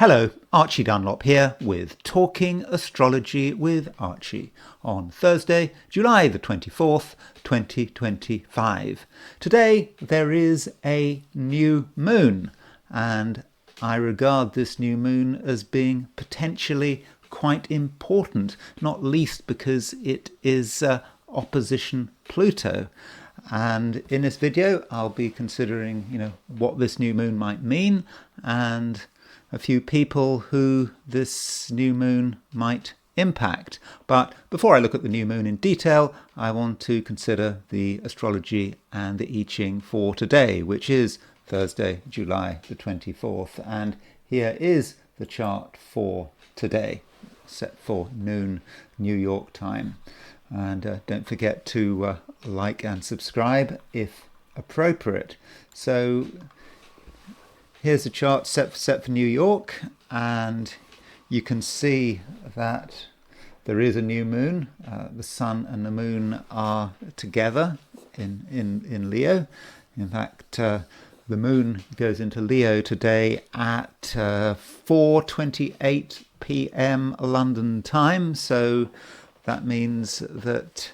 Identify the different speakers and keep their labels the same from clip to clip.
Speaker 1: Hello, Archie Dunlop here with Talking Astrology with Archie on Thursday, July the 24th, 2025. Today there is a new moon, and I regard this new moon as being potentially quite important, not least because it is opposition Pluto. And in this video I'll be considering, what this new moon might mean and a few people who this new moon might impact. But before I look at the new moon in detail, I want to consider the astrology and the I Ching for today, which is Thursday, July the 24th. And here is the chart for today, set for noon New York time. And don't forget to like and subscribe if appropriate. So here's the chart set for New York, and you can see that there is a new moon. The sun and the moon are together in Leo. In fact, the moon goes into Leo today at 4:28 p.m. London time, so that means that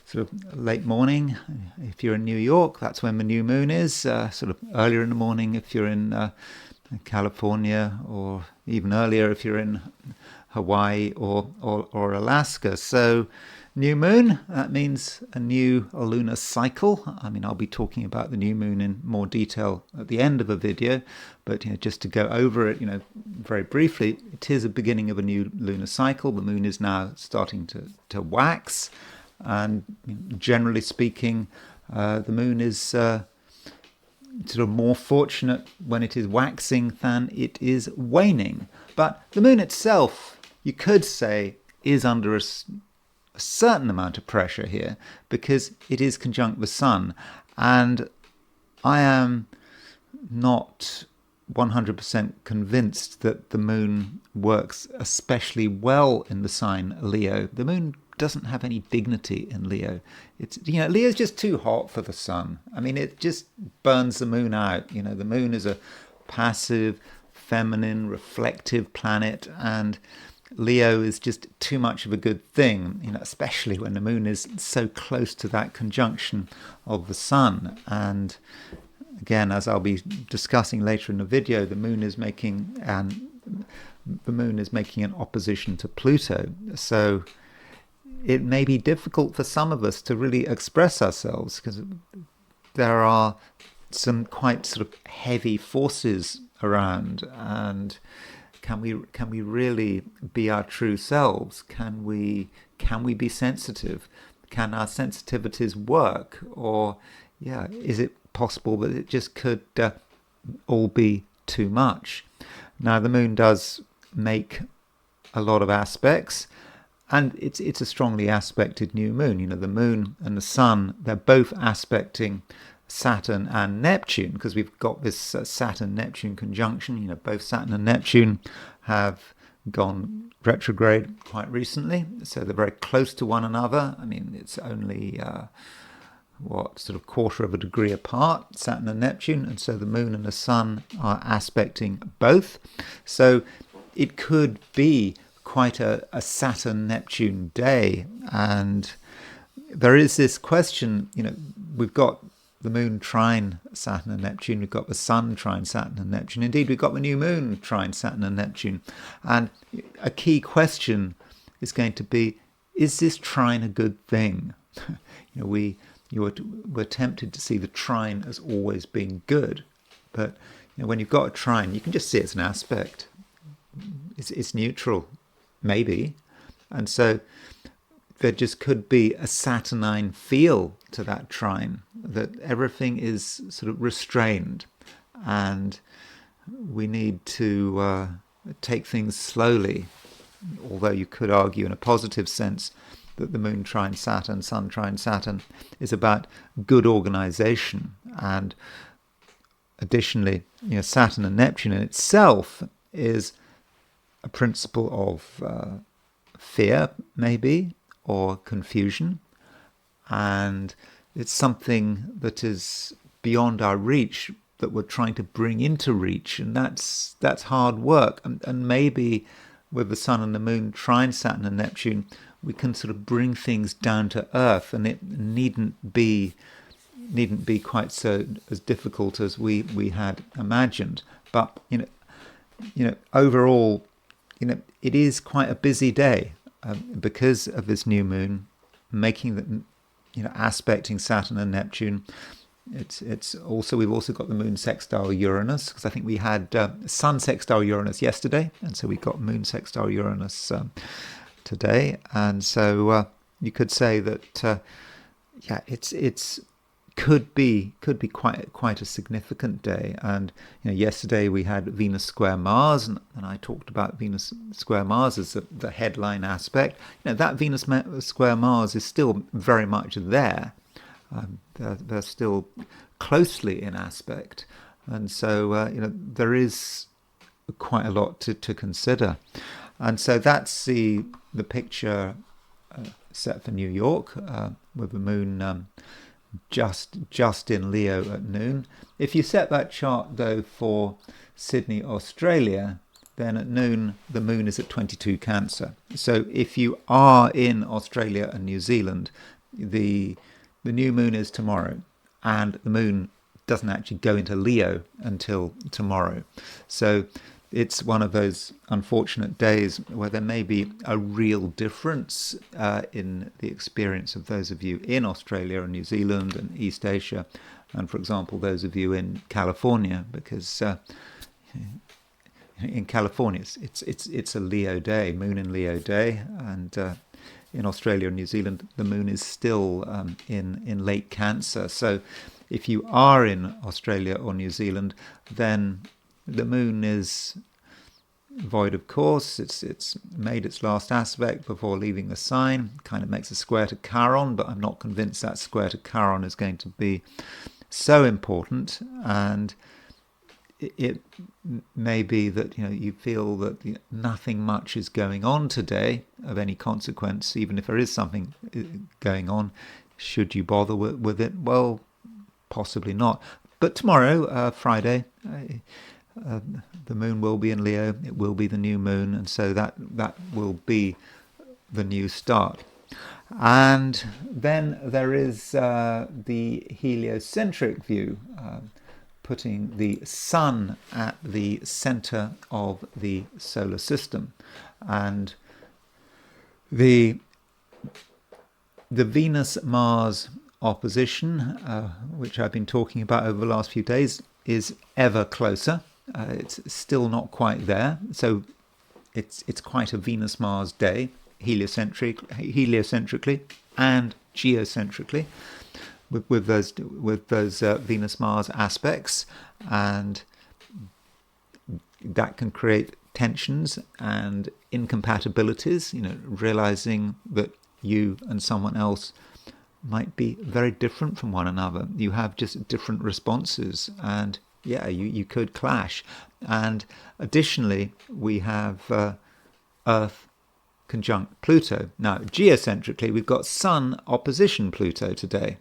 Speaker 1: sort of late morning, if you're in New York, that's when the new moon is. Sort of earlier in the morning if you're in California, or even earlier if you're in Hawaii or Alaska. So new moon, that means a new lunar cycle. I mean, I'll be talking about the new moon in more detail at the end of the video, but just to go over it, very briefly, it is the beginning of a new lunar cycle. The moon is now starting to wax. And generally speaking, the moon is sort of more fortunate when it is waxing than it is waning. But the moon itself, you could say, is under a certain amount of pressure here because it is conjunct the sun. And I am not 100% convinced that the moon works especially well in the sign Leo. The moon doesn't have any dignity in Leo. It's Leo's just too hot for the sun. I mean, it just burns the moon out. The moon is a passive, feminine, reflective planet, and Leo is just too much of a good thing, especially when the moon is so close to that conjunction of the sun. And again, as I'll be discussing later in the video, the moon is making an opposition to Pluto. So it may be difficult for some of us to really express ourselves because there are some quite sort of heavy forces around. And can we really be our true selves? Can we be sensitive? Can our sensitivities work? Or is it possible that it just could all be too much? Now, the moon does make a lot of aspects, and it's a strongly aspected new moon. The moon and the sun, they're both aspecting Saturn and Neptune, because we've got this Saturn-Neptune conjunction. Both Saturn and Neptune have gone retrograde quite recently, so they're very close to one another. I mean, it's only sort of quarter of a degree apart, Saturn and Neptune, and so the moon and the sun are aspecting both. So it could be quite a Saturn-Neptune day. And there is this question, we've got the moon trine Saturn and Neptune, we've got the sun trine Saturn and Neptune. Indeed, we've got the new moon trine Saturn and Neptune. And a key question is going to be, is this trine a good thing? We're tempted to see the trine as always being good. But when you've got a trine, you can just see it as an aspect. It's neutral, maybe. And so there just could be a Saturnine feel to that trine, that everything is sort of restrained and we need to take things slowly. Although you could argue in a positive sense that the moon trine Saturn, sun trine Saturn is about good organization. And additionally, Saturn and Neptune in itself is a principle of fear, maybe, or confusion. And it's something that is beyond our reach that we're trying to bring into reach, and that's hard work. And maybe with the Sun and the Moon trine Saturn and Neptune, we can sort of bring things down to earth, and it needn't be quite so as difficult as we had imagined. But overall, it is quite a busy day because of this new moon making the aspecting Saturn and Neptune. It's also, we've also got the moon sextile Uranus, because I think we had Sun sextile Uranus yesterday, and so we got moon sextile Uranus today. And so you could say that it's could be quite a significant day. And yesterday we had Venus square Mars, and I talked about Venus square Mars as the headline aspect. That Venus square Mars is still very much there. They're still closely in aspect, and so there is quite a lot to consider. And so that's the picture set for New York, with the moon just in Leo at noon. If you set that chart though for Sydney, Australia, then at noon the moon is at 22 Cancer. So if you are in Australia and New Zealand, the new moon is tomorrow, and the moon doesn't actually go into Leo until tomorrow. So it's one of those unfortunate days where there may be a real difference in the experience of those of you in Australia and New Zealand and East Asia, and for example those of you in California, because in California it's a Leo day, moon in Leo day, and in Australia and New Zealand the moon is still in late Cancer. So if you are in Australia or New Zealand, then the moon is void of course. It's made its last aspect before leaving the sign. Kind of makes a square to Chiron, but I'm not convinced that square to Chiron is going to be so important. And it may be that you feel that nothing much is going on today of any consequence. Even if there is something going on, should you bother with it? Well, possibly not. But tomorrow, Friday, the moon will be in Leo. It will be the new moon, and so that will be the new start. And then there is the heliocentric view, putting the sun at the center of the solar system, and the Venus-Mars opposition, which I've been talking about over the last few days, is ever closer. It's still not quite there, so it's quite a Venus-Mars day, heliocentrically and geocentrically, with those Venus-Mars aspects, and that can create tensions and incompatibilities. Realizing that you and someone else might be very different from one another. You have just different responses, and you could clash. And additionally, we have Earth conjunct Pluto. Now, geocentrically, we've got Sun opposition Pluto today.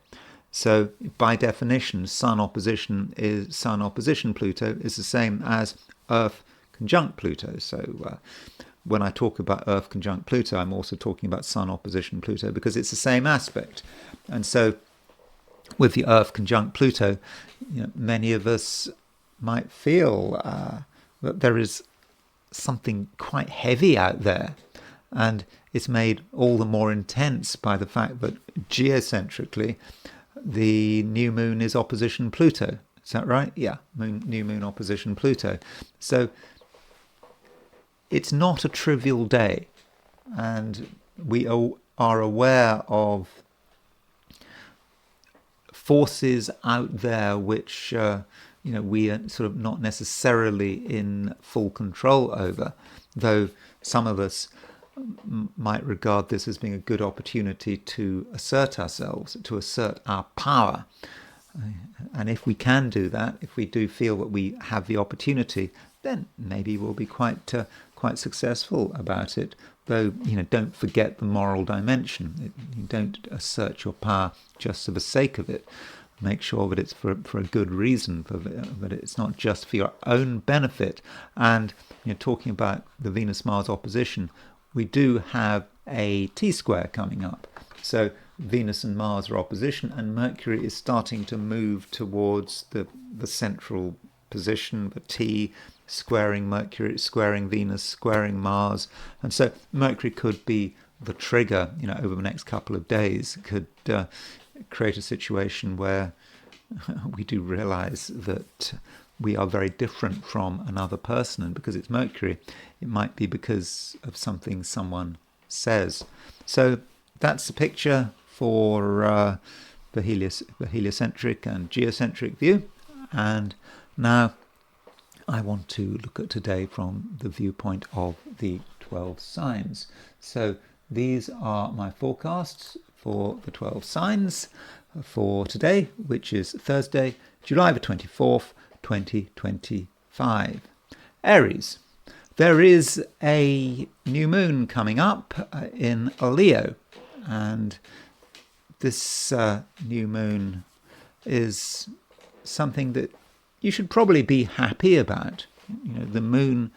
Speaker 1: So, by definition, Sun opposition Pluto is the same as Earth conjunct Pluto. So, when I talk about Earth conjunct Pluto, I'm also talking about Sun opposition Pluto, because it's the same aspect. And so, with the Earth conjunct Pluto, many of us might feel that there is something quite heavy out there, and it's made all the more intense by the fact that geocentrically the new moon is opposition Pluto. Is that right? Yeah, new moon opposition Pluto. So it's not a trivial day, and we are aware of forces out there which we are sort of not necessarily in full control over, though some of us might regard this as being a good opportunity to assert ourselves, to assert our power. And if we can do that, if we do feel that we have the opportunity, then maybe we'll be quite successful about it. Though, don't forget the moral dimension. You don't assert your power just for the sake of it. make sure that it's for a good reason, that it's not just for your own benefit. And talking about the Venus-Mars opposition, we do have a T-square coming up. So Venus and Mars are opposition, and Mercury is starting to move towards the central position, the T, squaring Mercury, squaring Venus, squaring Mars. And so Mercury could be the trigger, over the next couple of days, could create a situation where we do realize that we are very different from another person. And because it's Mercury, it might be because of something someone says. So that's the picture for the heliocentric and geocentric view. And now I want to look at today from the viewpoint of the 12 signs. So these are my forecasts for the 12 signs for today, which is Thursday, July the 24th, 2025. Aries. There is a new moon coming up in Leo, and this new moon is something that you should probably be happy about. The moon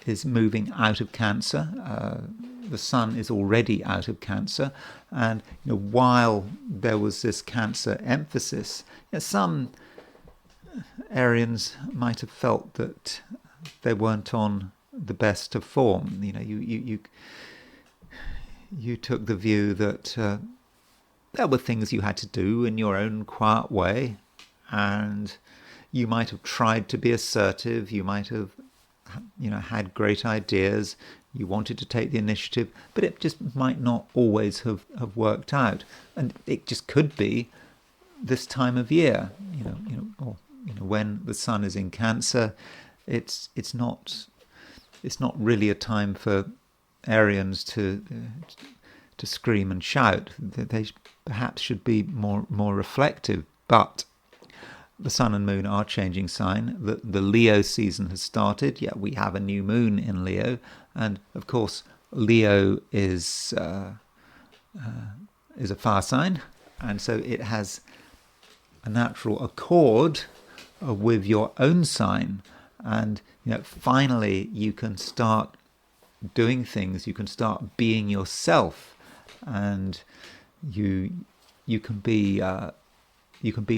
Speaker 1: is moving out of Cancer. The sun is already out of Cancer, and while there was this Cancer emphasis, some Arians might have felt that they weren't on the best of form. You took the view that there were things you had to do in your own quiet way, and you might have tried to be assertive. You might have had great ideas. You wanted to take the initiative, but it just might not always have worked out. And it just could be this time of year, or when the sun is in Cancer. It's not really a time for Arians to scream and shout. They perhaps should be more reflective. But the sun and moon are changing sign. The Leo season has started. Yeah, we have a new moon in Leo, and of course Leo is a fire sign, and so it has a natural accord with your own sign. And finally you can start doing things. You can start being yourself, and you can be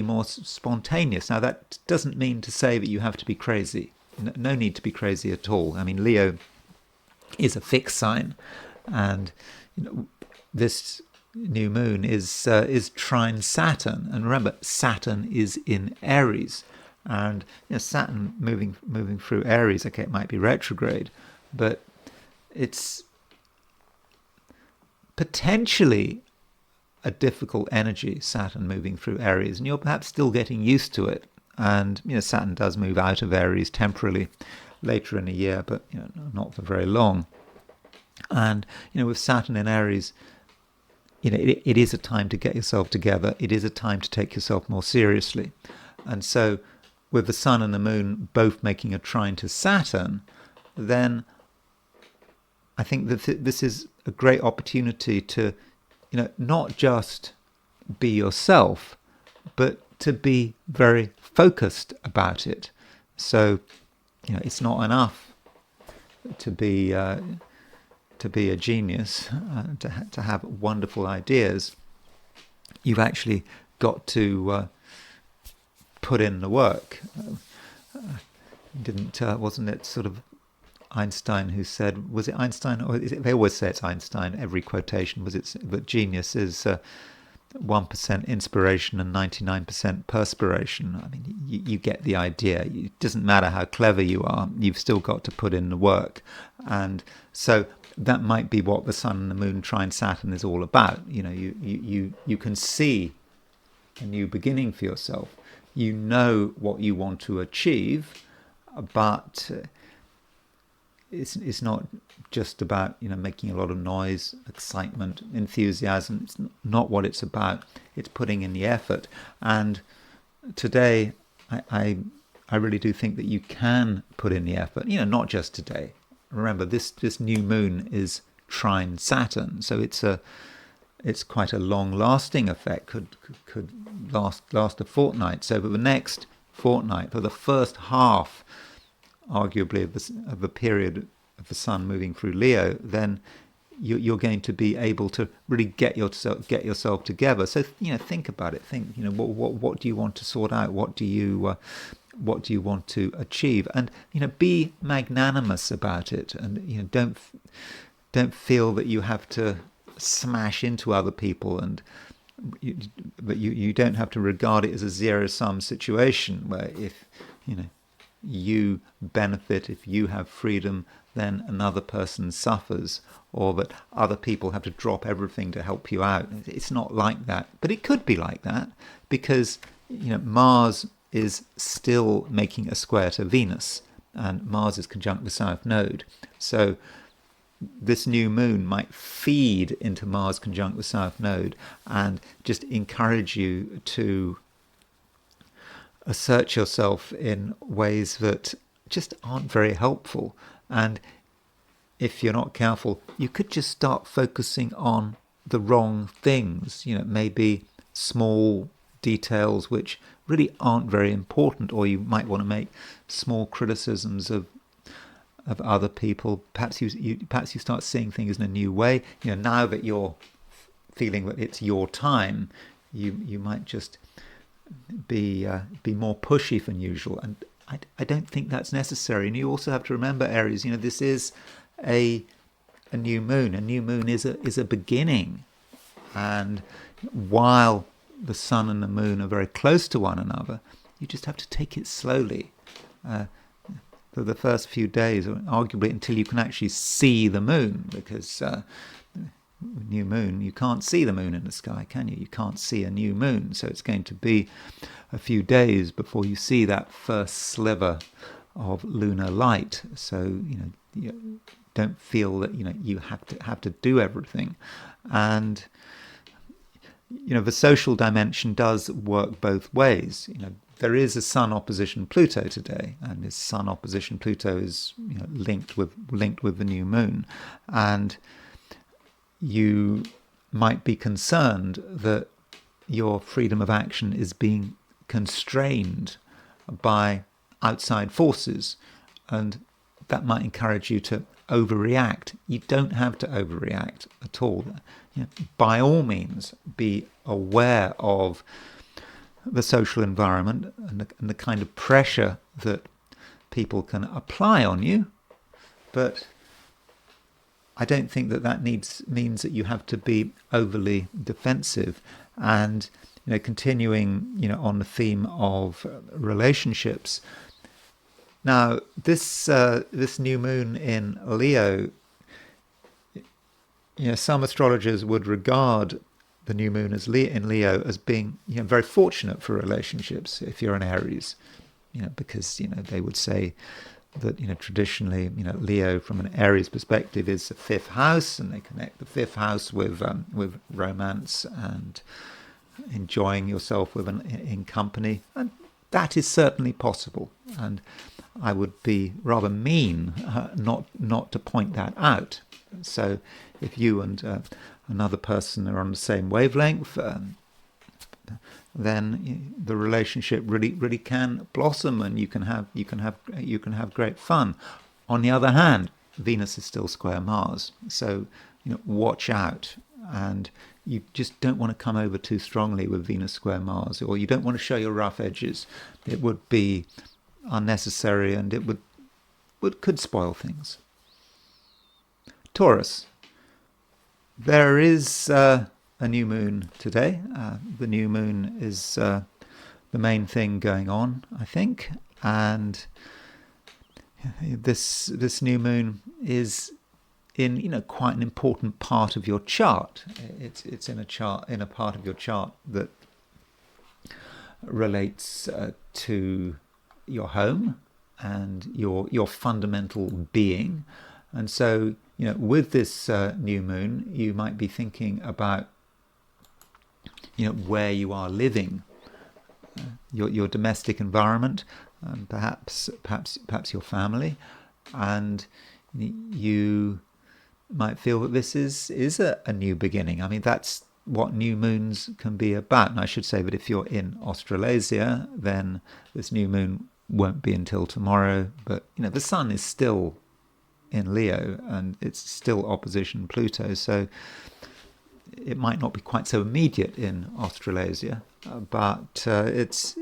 Speaker 1: more spontaneous. Now, that doesn't mean to say that you have to be crazy. No need to be crazy at all. I mean, Leo is a fixed sign, and this new moon is trine Saturn. And remember, Saturn is in Aries, and Saturn moving through Aries. Okay, it might be retrograde, but it's potentially a difficult energy, Saturn moving through Aries, and you're perhaps still getting used to it. And Saturn does move out of Aries temporarily later in the year, but not for very long. And with Saturn in Aries, it is a time to get yourself together. It is a time to take yourself more seriously. And so with the sun and the moon both making a trine to Saturn, then I think that this is a great opportunity to not just be yourself, but to be very focused about it. So it's not enough to be a genius, to have wonderful ideas. You've actually got to put in the work. Wasn't it sort of Einstein who said, was it Einstein, or they always say it's Einstein, every quotation, was it that genius is 1% inspiration and 99% perspiration? I mean, you get the idea. It doesn't matter how clever you are, you've still got to put in the work. And so that might be what the sun and the moon trine Saturn is all about. You can see a new beginning for yourself. You know what you want to achieve, but it's not just about making a lot of noise, excitement, enthusiasm. It's not what it's about. It's putting in the effort. And today, I really do think that you can put in the effort. Not just today. Remember, this new moon is trine Saturn, so it's it's quite a long-lasting effect. Could last a fortnight. So for the next fortnight, for the first half, arguably of the period of the Sun moving through Leo, then you're going to be able to really get yourself together. So think about it. Think what do you want to sort out? What do you want to achieve? And be magnanimous about it. And don't feel that you have to smash into other people, and but you don't have to regard it as a zero-sum situation where if you benefit, if you have freedom, then another person suffers, or that other people have to drop everything to help you out. It's not like that, but it could be like that because Mars is still making a square to Venus, and Mars is conjunct the South Node. So this new moon might feed into Mars conjunct the South Node and just encourage you to assert yourself in ways that just aren't very helpful. And if you're not careful, you could just start focusing on the wrong things, maybe small details which really aren't very important, or you might want to make small criticisms of other people. Perhaps you start seeing things in a new way. Now that you're feeling that it's your time, you might just be more pushy than usual, and I don't think that's necessary. And you also have to remember, Aries, this is a new moon. A new moon is a beginning, and while the Sun and the Moon are very close to one another, you just have to take it slowly. For the first few days, or arguably until you can actually see the moon, because new moon, you can't see the moon in the sky, can you? You can't see a new moon, so it's going to be a few days before you see that first sliver of lunar light. So you don't feel that you have to do everything, and the social dimension does work both ways. There is a Sun opposition Pluto today, and this Sun opposition Pluto is linked with the new moon, and you might be concerned that your freedom of action is being constrained by outside forces, and that might encourage you to overreact. You don't have to overreact at all. By all means, be aware of the social environment and the kind of pressure that people can apply on you, but I don't think that means that you have to be overly defensive. And continuing on the theme of relationships. Now this new moon in Leo, some astrologers would regard the new moon in Leo as being very fortunate for relationships if you're an Aries, because they would say that traditionally Leo from an Aries perspective is the fifth house, and they connect the fifth house with romance and enjoying yourself in company, and that is certainly possible. And I would be rather mean not to point that out. So if you and another person are on the same wavelength, then the relationship really can blossom, and you can have great fun. On the other hand, Venus is still square Mars, so watch out, and you just don't want to come over too strongly with Venus square Mars, or you don't want to show your rough edges. It would be unnecessary, and it could spoil things. Taurus. There is a new moon today. The new moon is the main thing going on, I think, and this new moon is in quite an important part of your chart. It's in a part of your chart that relates to your home and your fundamental being, and so with this new moon, you might be thinking about where you are living, your domestic environment, perhaps your family, and you might feel that this is a new beginning. I mean, that's what new moons can be about. And I should say that if you're in Australasia, then this new moon won't be until tomorrow. But the sun is still in Leo, and it's still opposition Pluto, so it might not be quite so immediate in Australasia, but it's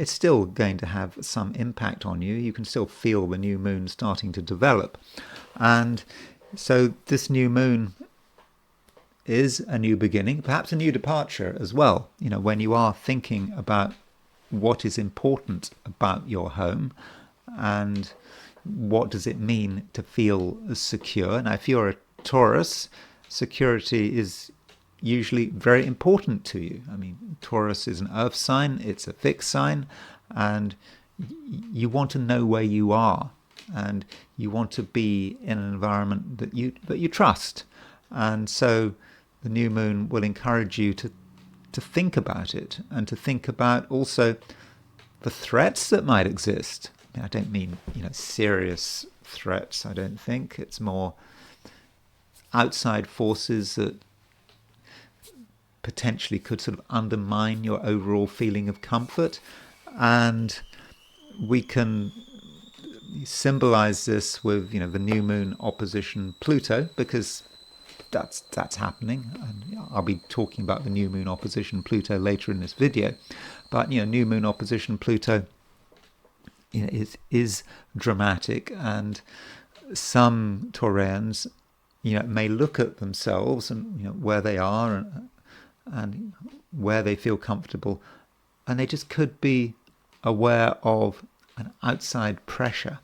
Speaker 1: still going to have some impact on you. You can still feel the new moon starting to develop. And so this new moon is a new beginning, perhaps a new departure as well. When you are thinking about what is important about your home and what does it mean to feel secure. Now, if you're a Taurus, security is usually very important to you. I mean, Taurus is an earth sign, it's a fixed sign, and you want to know where you are, and you want to be in an environment that you trust. And so the new moon will encourage you to think about it, and to think about also the threats that might exist. I don't mean serious threats, I don't think. It's more outside forces that potentially could sort of undermine your overall feeling of comfort. And we can symbolize this with the new moon opposition Pluto, because that's happening. And I'll be talking about the new moon opposition Pluto later in this video. But new moon opposition Pluto is dramatic, and some Taurians may look at themselves and where they are and where they feel comfortable, and they just could be aware of an outside pressure,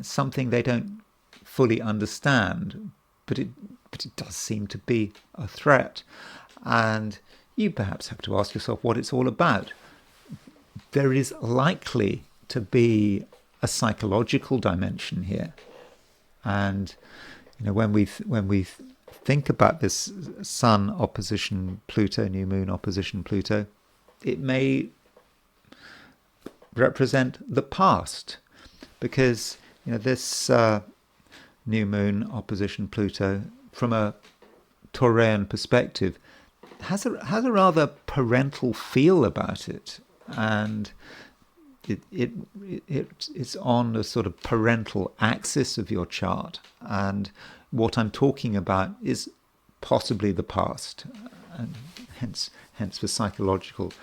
Speaker 1: something they don't fully understand, but it does seem to be a threat. And you perhaps have to ask yourself what it's all about. There is likely to be a psychological dimension here, and when we think about this Sun opposition Pluto, new moon opposition Pluto, it may represent the past, because this new moon opposition Pluto, from a Taurian perspective, has a rather parental feel about it, and it's on the sort of parental axis of your chart. And what I'm talking about is possibly the past, and hence the psychological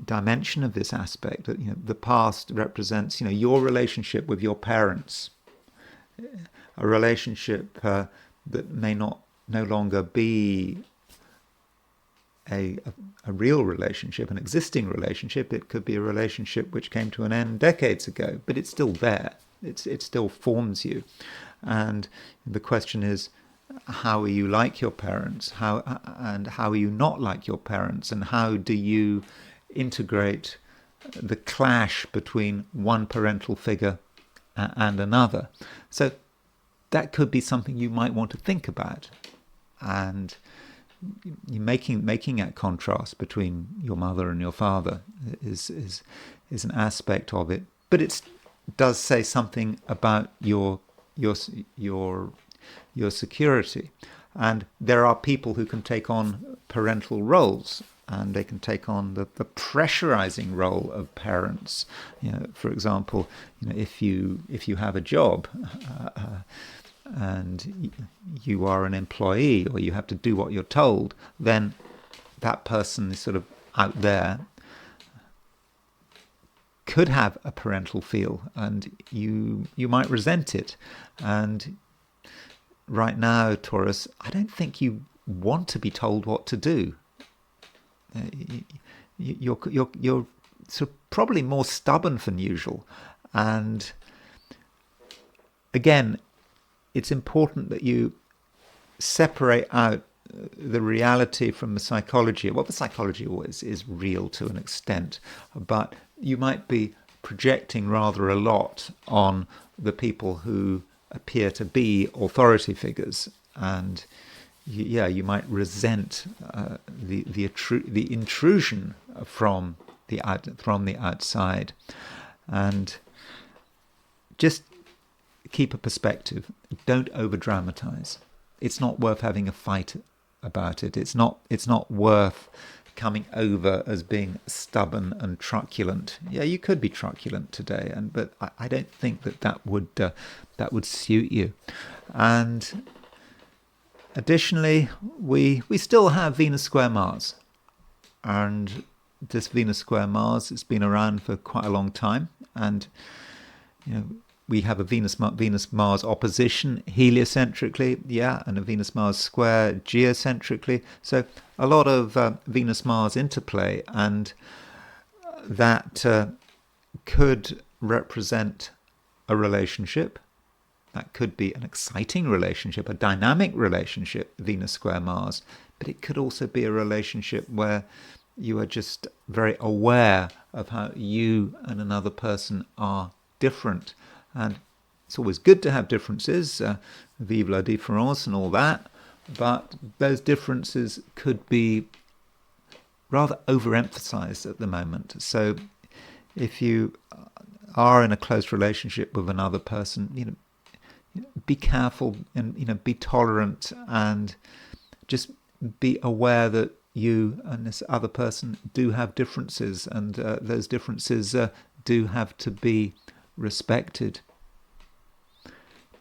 Speaker 1: dimension of this aspect. That the past represents your relationship with your parents, a relationship that may no longer be a real relationship, an existing relationship. It could be a relationship which came to an end decades ago, but it's still there. It still forms you. And the question is, how are you like your parents? How are you not like your parents? And how do you integrate the clash between one parental figure and another? So that could be something you might want to think about. And making that contrast between your mother and your father is an aspect of it. But it does say something about your security. And there are people who can take on parental roles, and they can take on the pressurizing role of parents. For example, if you have a job and you are an employee, or you have to do what you're told, then that person is sort of out there, could have a parental feel, and you might resent it. And right now, Taurus, I don't think you want to be told what to do. You're sort of probably more stubborn than usual. And again, it's important that you separate out the reality from the psychology. Well, the psychology always is real to an extent, but you might be projecting rather a lot on the people who appear to be authority figures, and you might resent the intrusion from the outside. And just keep a perspective. Don't over dramatize. It's not worth having a fight about it. It's not worth coming over as being stubborn and truculent. Yeah, you could be truculent today, but I don't think that would suit you. And additionally, we still have Venus square Mars, and this Venus square Mars has been around for quite a long time, and we have a Venus Mars opposition heliocentrically, yeah, and a Venus Mars square geocentrically. So a lot of Venus Mars interplay, and that could represent a relationship. That could be an exciting relationship, a dynamic relationship, Venus square Mars. But it could also be a relationship where you are just very aware of how you and another person are different. And it's always good to have differences, vive la différence and all that, but those differences could be rather overemphasized at the moment. So if you are in a close relationship with another person, be careful and be tolerant, and just be aware that you and this other person do have differences, and those differences do have to be respected.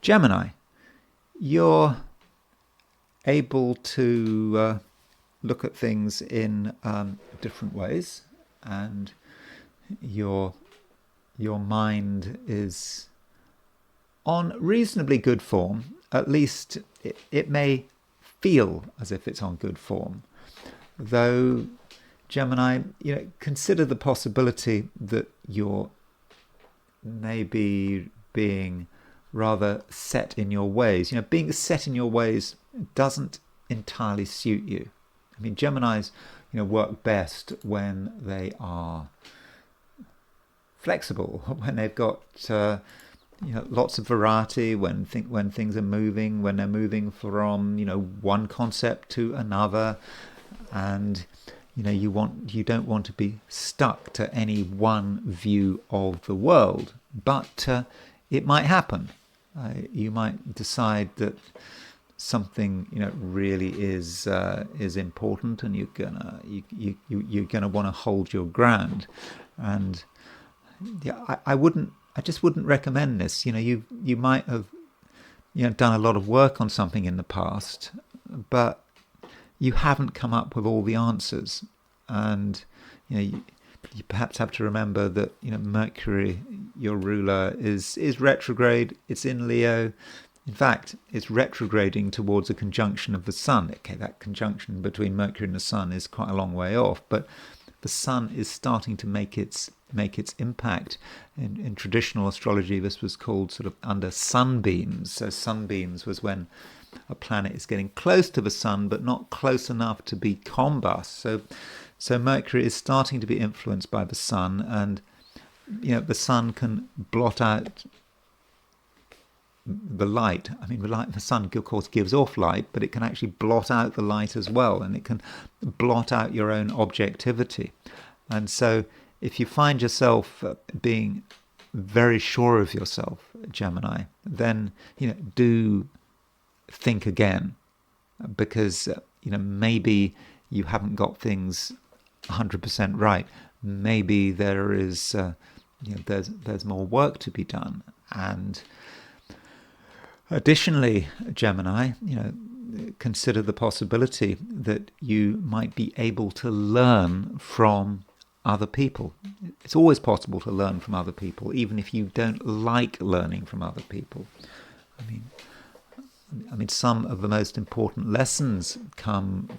Speaker 1: Gemini, you're able to look at things in different ways, and your mind is on reasonably good form. At least it may feel as if it's on good form, though Gemini, consider the possibility that you're maybe being rather set in your ways. Being set in your ways doesn't entirely suit you. I mean, Geminis, work best when they are flexible, when they've got lots of variety, when things are moving, when they're moving from one concept to another, and you don't want to be stuck to any one view of the world. But it might happen. You might decide that something really is important, and you're gonna want to hold your ground. And yeah, I just wouldn't recommend this. You might have done a lot of work on something in the past, but you haven't come up with all the answers, and you perhaps have to remember that Mercury, your ruler, is retrograde. It's in Leo. In fact, it's retrograding towards a conjunction of the Sun. Okay, that conjunction between Mercury and the Sun is quite a long way off, but the Sun is starting to make its impact. In traditional astrology, this was called sort of under sunbeams. So sunbeams was when a planet is getting close to the Sun, but not close enough to be combust. So Mercury is starting to be influenced by the Sun, and the Sun can blot out the light. I mean, the Sun, of course, gives off light, but it can actually blot out the light as well, and it can blot out your own objectivity. And so if you find yourself being very sure of yourself, Gemini, then do think again, because maybe you haven't got things 100% right. Maybe there is there's more work to be done. And additionally, Gemini, consider the possibility that you might be able to learn from other people. It's always possible to learn from other people, even if you don't like learning from other people. I mean, some of the most important lessons come,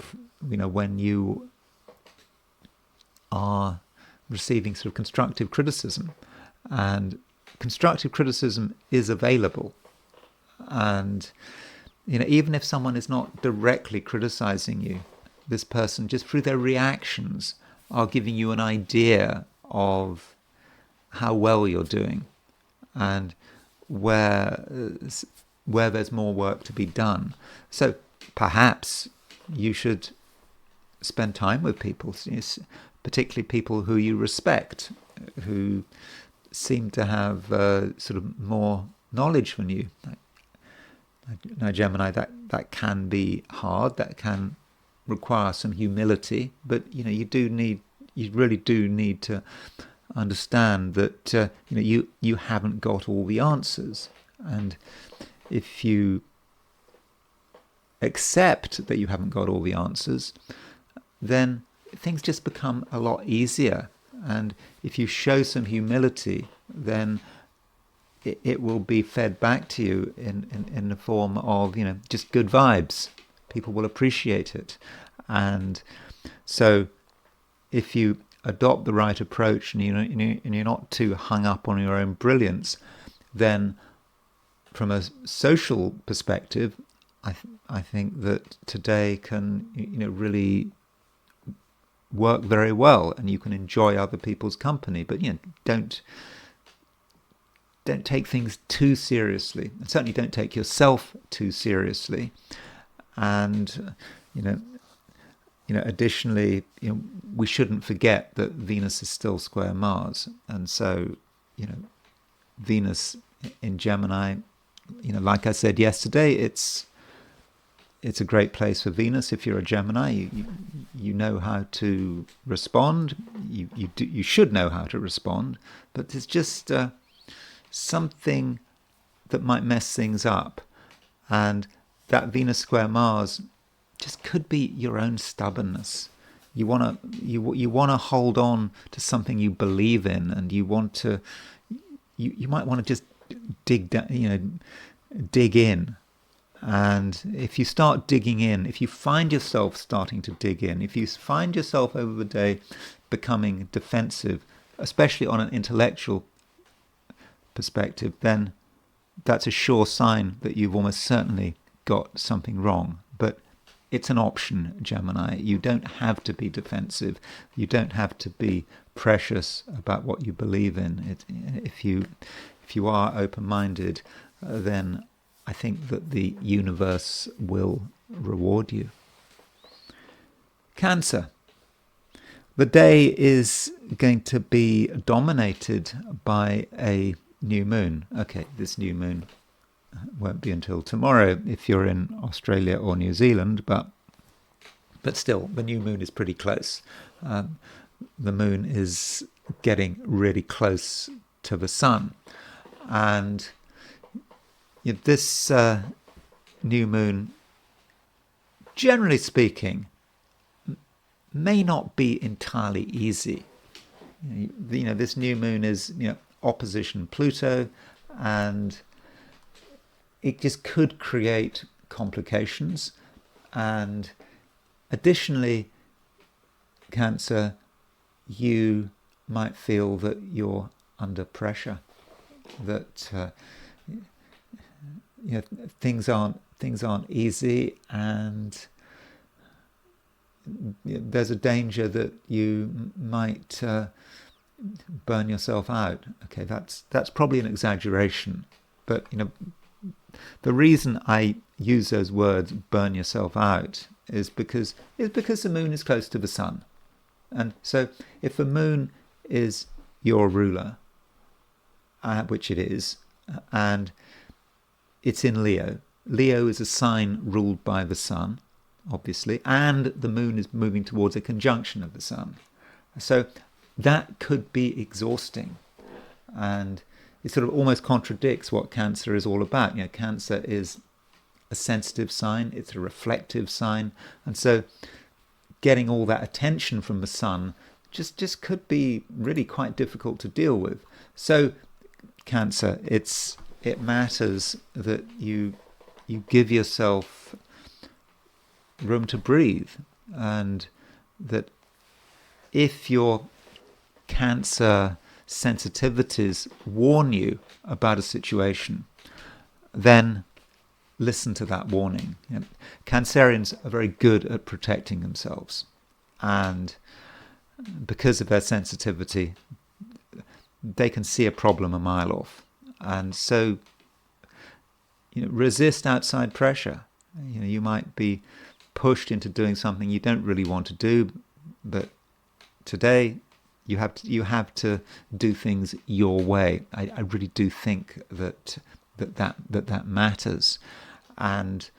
Speaker 1: when you are receiving sort of constructive criticism, and constructive criticism is available. And even if someone is not directly criticizing you, this person, just through their reactions, are giving you an idea of how well you're doing, and where there's more work to be done. So perhaps you should spend time with people, particularly people who you respect, who seem to have sort of more knowledge than you. Now, Gemini, that can be hard. That can require some humility, but you really do need to understand that you haven't got all the answers, and if you accept that you haven't got all the answers, then things just become a lot easier. And if you show some humility, then it will be fed back to you in the form of just good vibes. People will appreciate it. And so if you adopt the right approach and you're not too hung up on your own brilliance, then from a social perspective, I think that today can really work very well, and you can enjoy other people's company. But don't take things too seriously, and certainly don't take yourself too seriously. And additionally, we shouldn't forget that Venus is still square Mars, and so Venus in Gemini, like I said yesterday, it's a great place for Venus. If you're a Gemini, you know how to respond. You should know how to respond, but there's just something that might mess things up, and that Venus square Mars just could be your own stubbornness. You want to hold on to something you believe in, and you might want to just dig down, dig in. And if you start digging in, if you find yourself starting to dig in, if you find yourself over the day becoming defensive, especially on an intellectual perspective, then that's a sure sign that you've almost certainly got something wrong. But it's an option, Gemini. You don't have to be defensive. You don't have to be precious about what you believe in. If you are open-minded, then I think that the universe will reward you. Cancer. The day is going to be dominated by a new moon. Okay, this new moon won't be until tomorrow if you're in Australia or New Zealand, but still, the new moon is pretty close. The moon is getting really close to the sun, and this new moon, generally speaking, may not be entirely easy. This new moon is opposition Pluto, and it just could create complications. And additionally, Cancer, you might feel that you're under pressure, that things aren't easy, and there's a danger that you might burn yourself out. Okay, that's probably an exaggeration, but the reason I use those words, burn yourself out, is because the moon is close to the sun. And so if the moon is your ruler, which it is, and it's in Leo. Leo is a sign ruled by the sun, obviously, and the moon is moving towards a conjunction of the sun. So that could be exhausting, and it sort of almost contradicts what Cancer is all about. Cancer is a sensitive sign, it's a reflective sign, and so getting all that attention from the sun just could be really quite difficult to deal with. So Cancer, it matters that you give yourself room to breathe, and that if your Cancer sensitivities warn you about a situation, then listen to that warning. Cancerians are very good at protecting themselves, and because of their sensitivity, they can see a problem a mile off. And so, resist outside pressure. You might be pushed into doing something you don't really want to do, but today you have to do things your way. I really do think that matters. And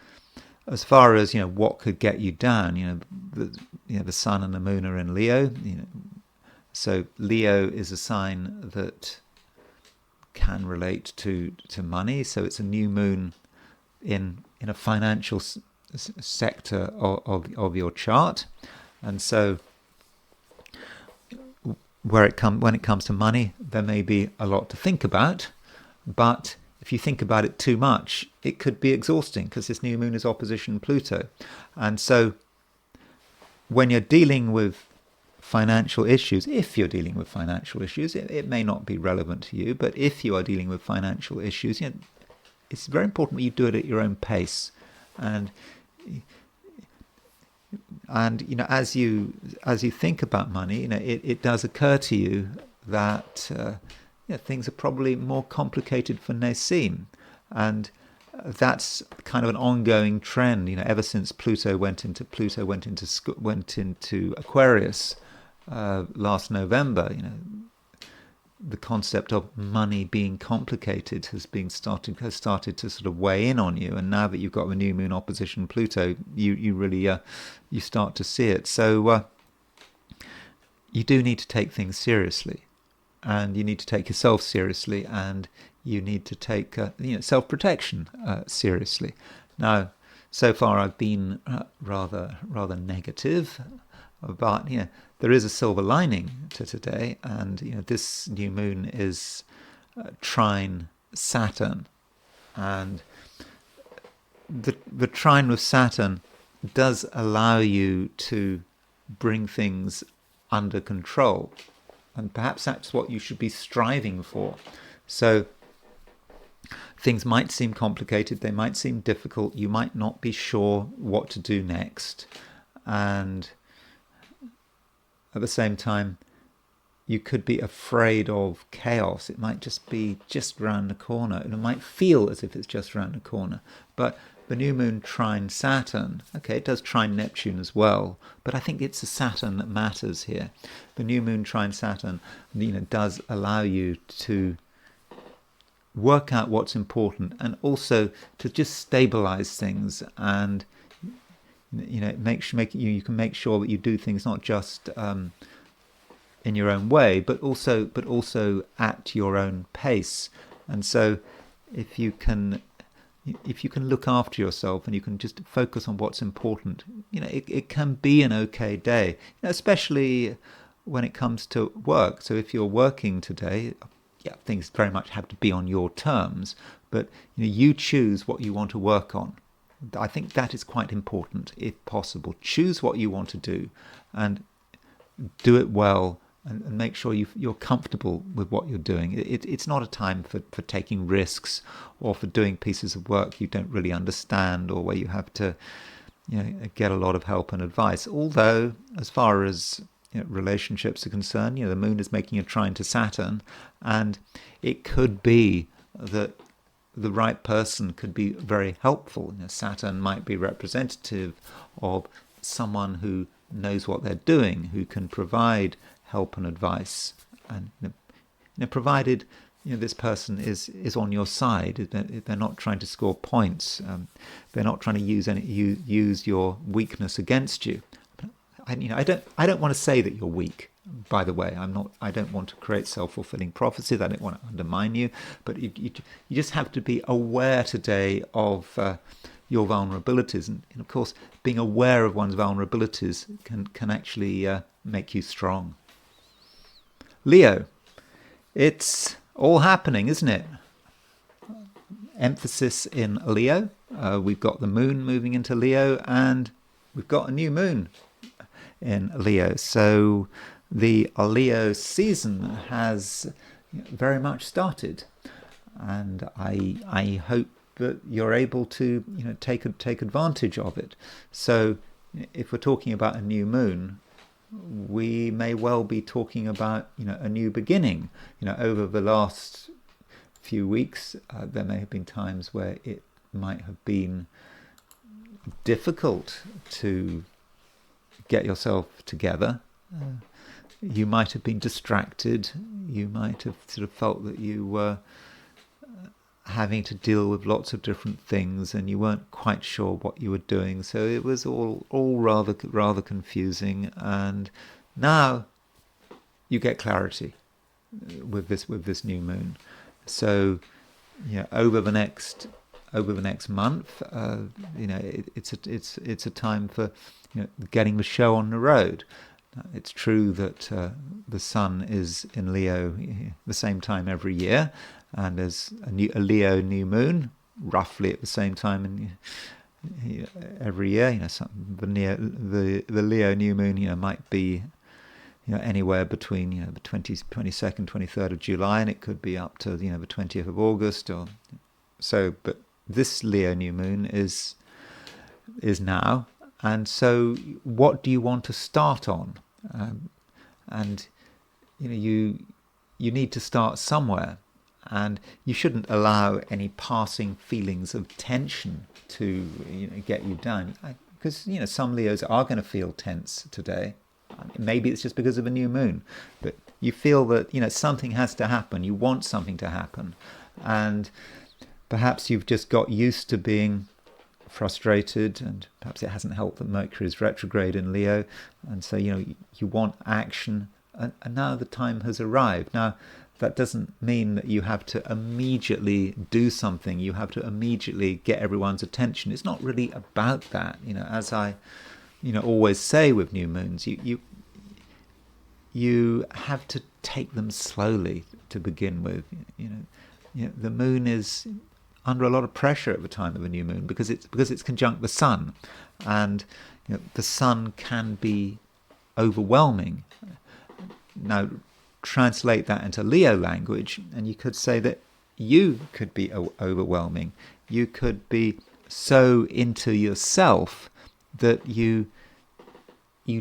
Speaker 1: as far as what could get you down, the sun and the moon are in Leo. So Leo is a sign that can relate to money. So it's a new moon in a financial sector of your chart, and so when it comes to money, there may be a lot to think about, but if you think about it too much, it could be exhausting because this new moon is opposition Pluto. And so when you're dealing with financial issues, if you're dealing with financial issues, it may not be relevant to you, but if you are dealing with financial issues, it's very important that you do it at your own pace. And as you think about money, it does occur to you that things are probably more complicated than they seem, and that's kind of an ongoing trend. Ever since Pluto went into Aquarius last November, the concept of money being complicated has started to sort of weigh in on you. And now that you've got the new moon opposition Pluto, you really you start to see it. So you do need to take things seriously, and you need to take yourself seriously, and you need to take self-protection seriously. Now, so far I've been rather negative, but there is a silver lining to today, and this new moon is trine Saturn, and the trine with Saturn does allow you to bring things under control, and perhaps that's what you should be striving for. So things might seem complicated, they might seem difficult, you might not be sure what to do next, and at the same time, you could be afraid of chaos. It might just be round the corner, and it might feel as if it's just round the corner. But the new moon trine Saturn, okay, it does trine Neptune as well, but I think it's the Saturn that matters here. The new moon trine Saturn, does allow you to work out what's important, and also to just stabilize things, and you can make sure that you do things not just in your own way, but also at your own pace. And so if you can look after yourself and you can just focus on what's important, it can be an okay day, especially when it comes to work. So if you're working today, things very much have to be on your terms, but you choose what you want to work on. I think that is quite important, if possible. Choose what you want to do and do it well, and make sure you're comfortable with what you're doing. It's not a time for taking risks or for doing pieces of work you don't really understand, or where you have to get a lot of help and advice. Although, as far as relationships are concerned, the moon is making a trine to Saturn, and it could be that the right person could be very helpful. Saturn might be representative of someone who knows what they're doing, who can provide help and advice, and provided this person is on your side. They're not trying to score points. They're not trying to use your weakness against you. I don't want to say that you're weak. By the way, I don't want to create self-fulfilling prophecies. I don't want to undermine you, but you just have to be aware today of your vulnerabilities, and of course, being aware of one's vulnerabilities can actually make you strong. Leo, it's all happening, isn't it? Emphasis in Leo. We've got the moon moving into Leo, and we've got a new moon in Leo. So the Leo season has very much started, and I hope that you're able to take advantage of it. So if we're talking about a new moon, we may well be talking about a new beginning. Over the last few weeks, there may have been times where it might have been difficult to get yourself together. You might have been distracted. You might have sort of felt that you having to deal with lots of different things, and you weren't quite sure what you were doing. So it was all rather confusing. And now you get clarity with this new moon. So over the next month, it's a time for getting the show on the road. It's true that the sun is in Leo the same time every year, and there's a Leo new moon roughly at the same time every year. The Leo new moon might be anywhere between the 22nd, 23rd of July, and it could be up to the 20th of August or so. But this Leo new moon is now, and so what do you want to start on? And you need to start somewhere, and you shouldn't allow any passing feelings of tension to get you down, because some Leos are going to feel tense today. Maybe it's just because of a new moon, but you feel that something has to happen. You want something to happen, and perhaps you've just got used to being frustrated, and perhaps it hasn't helped that Mercury is retrograde in Leo, and so you want action, and now the time has arrived. Now, that doesn't mean that you have to immediately do something. You have to immediately get everyone's attention. It's not really about that. As I always say with new moons, you have to take them slowly to begin with. The moon is under a lot of pressure at the time of a new moon because it's conjunct the sun, and the sun can be overwhelming. Now, translate that into Leo language, and you could say that you could be overwhelming. You could be so into yourself that you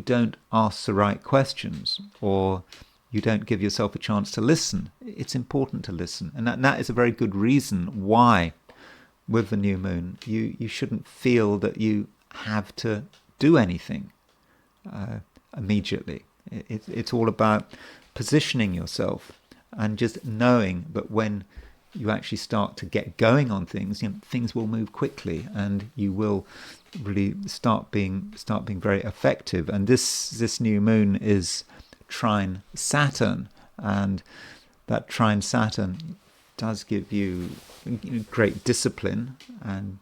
Speaker 1: don't ask the right questions, or you don't give yourself a chance to listen. It's important to listen, and that is a very good reason why, with the new moon, you shouldn't feel that you have to do anything immediately. It's all about positioning yourself and just knowing that when you actually start to get going on things, things will move quickly, and you will really start being very effective. And this new moon is trine Saturn, and that trine Saturn does give you great discipline and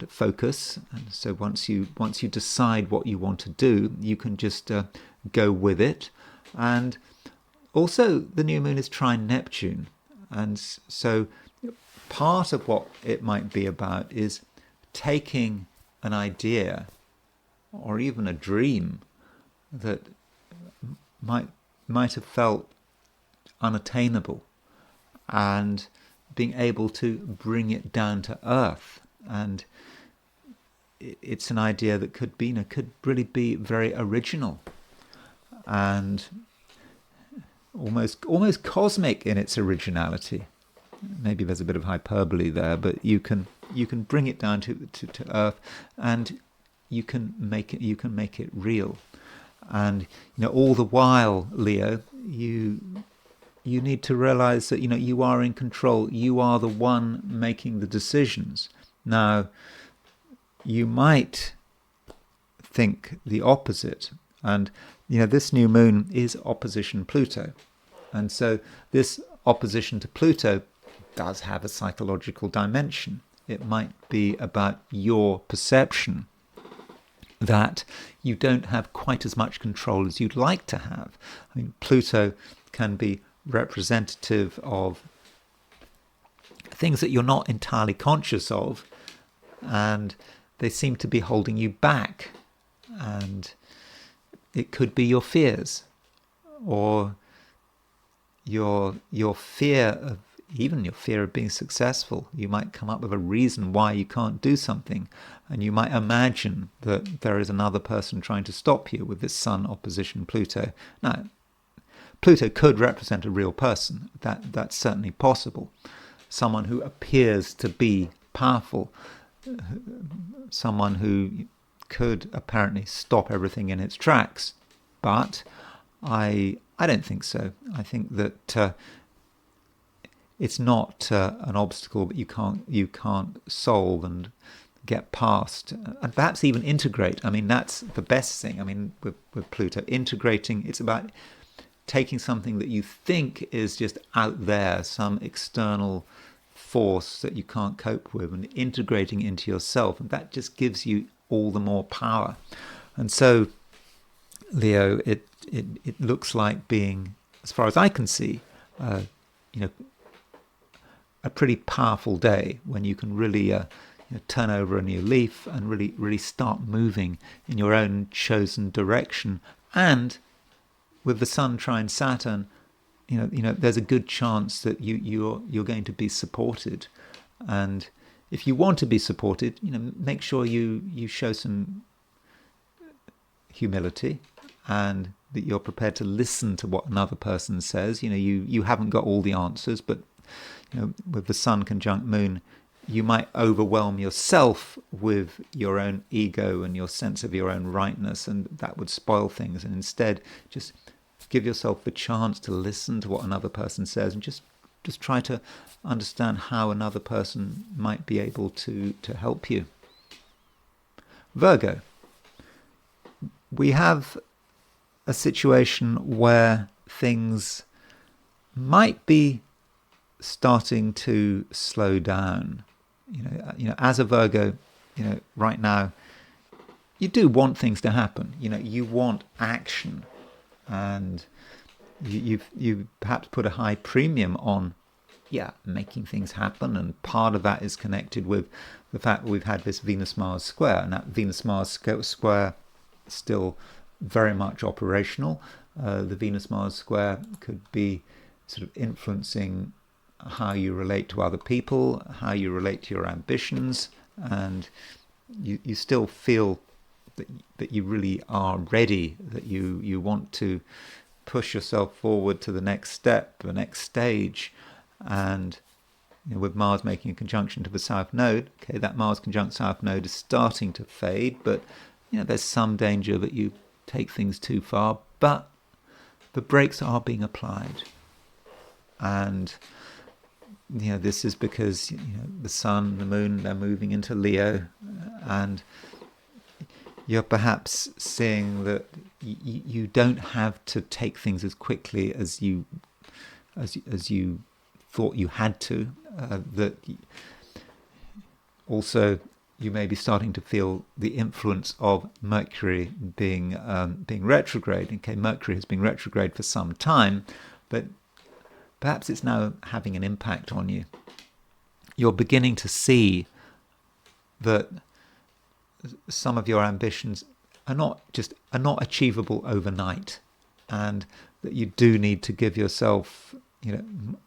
Speaker 1: focus. And so once you decide what you want to do, you can just go with it. And also, the new moon is trine Neptune, and so part of what it might be about is taking an idea or even a dream that might have felt unattainable, and being able to bring it down to earth. And it's an idea that could really be very original and almost cosmic in its originality. Maybe there's a bit of hyperbole there, but you can bring it down to earth, and you can make it real. And all the while, Leo, you need to realize that you are in control. You are the one making the decisions. Now, you might think the opposite, and this new moon is opposition Pluto, and so this opposition to Pluto does have a psychological dimension. It might be about your perception that you don't have quite as much control as you'd like to have. I mean, Pluto can be representative of things that you're not entirely conscious of, and they seem to be holding you back. And it could be your fears, or your fear of being successful. You might come up with a reason why you can't do something, and you might imagine that there is another person trying to stop you with this Sun opposition Pluto. Now, Pluto could represent a real person. That's certainly possible. Someone who appears to be powerful, someone who could apparently stop everything in its tracks. But I don't think so. I think that it's not an obstacle that you can't solve and get past, and perhaps even integrate. I mean, that's the best thing. I mean, with Pluto, integrating, it's about taking something that you think is just out there, some external force that you can't cope with, and integrating into yourself, and that just gives you all the more power. And so, Leo, it looks like being, as far as I can see, a pretty powerful day when you can really turn over a new leaf and really start moving in your own chosen direction. And with the Sun trine Saturn, there's a good chance that you're going to be supported. And if you want to be supported, make sure you show some humility, and that you're prepared to listen to what another person says. You haven't got all the answers, but with the Sun conjunct Moon, you might overwhelm yourself with your own ego and your sense of your own rightness, and that would spoil things. And instead, just give yourself the chance to listen to what another person says, and just try to understand how another person might be able to help you. Virgo, we have a situation where things might be starting to slow down. As a Virgo, right now, you do want things to happen. You want action, and you perhaps put a high premium on making things happen. And part of that is connected with the fact that we've had this Venus-Mars square, and that Venus-Mars square is still very much operational. The Venus-Mars square could be sort of influencing how you relate to other people, how you relate to your ambitions, and you still feel that you really are ready, that you want to push yourself forward to the next step, the next stage. And with Mars making a conjunction to the South Node, that Mars conjunct South Node is starting to fade, but there's some danger that you take things too far, but the brakes are being applied. And this is because the Sun, the Moon, they're moving into Leo, and you're perhaps seeing that you don't have to take things as quickly as you thought you had to. That also, you may be starting to feel the influence of Mercury being retrograde. Okay, Mercury has been retrograde for some time, but perhaps it's now having an impact on you. You're beginning to see that some of your ambitions are not achievable overnight, and that you do need to give yourself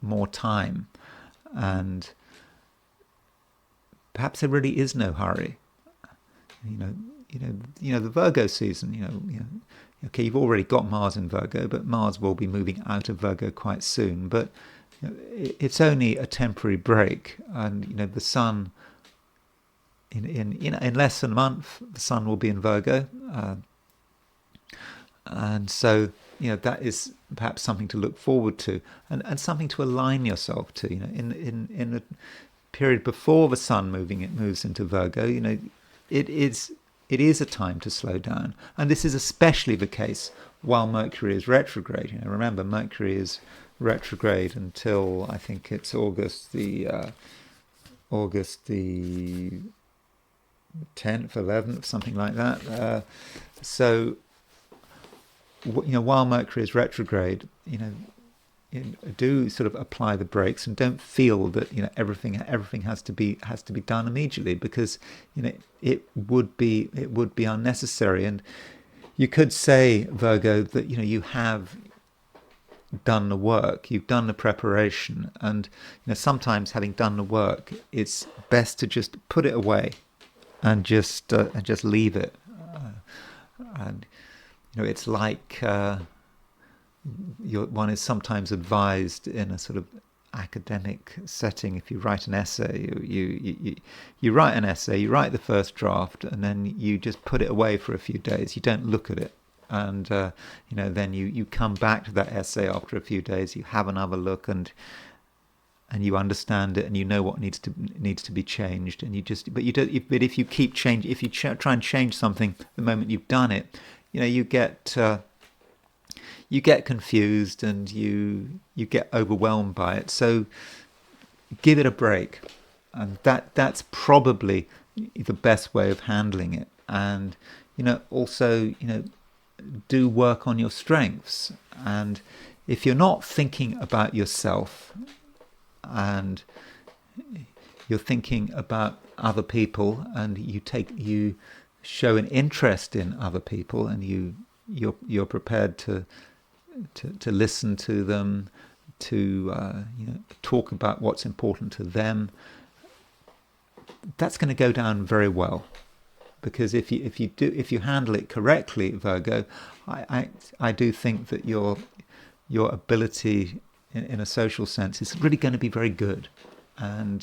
Speaker 1: more time. And perhaps there really is no hurry. The Virgo season. Okay, you've already got Mars in Virgo, but Mars will be moving out of Virgo quite soon. But it's only a temporary break, and the Sun, in less than a month, the Sun will be in Virgo, and so that is perhaps something to look forward to, and something to align yourself to. In the period before the Sun moves into Virgo, it is a time to slow down, and this is especially the case while Mercury is retrograde. Remember, Mercury is retrograde until I think it's August the 10th, 11th, something like that. So while Mercury is retrograde, do sort of apply the brakes, and don't feel that everything has to be done immediately, because it would be unnecessary. And you could say, Virgo, that you have done the work, you've done the preparation, and sometimes having done the work, it's best to just put it away and just leave it. And it's like one is sometimes advised in a sort of academic setting. If you write an essay, you write an essay, you write the first draft, and then you just put it away for a few days. You don't look at it, and then you come back to that essay after a few days. You have another look, and and you understand it, and you know what needs to be changed, and you just, but you don't. But if you keep change, if you try and change something the moment you've done it, you get confused, and you get overwhelmed by it. So give it a break, and that's probably the best way of handling it. And also do work on your strengths. And if you're not thinking about yourself, and you're thinking about other people, and you show an interest in other people, and you're prepared to listen to them, to talk about what's important to them, that's going to go down very well. Because if you handle it correctly, Virgo, I do think that your ability in a social sense is really going to be very good. And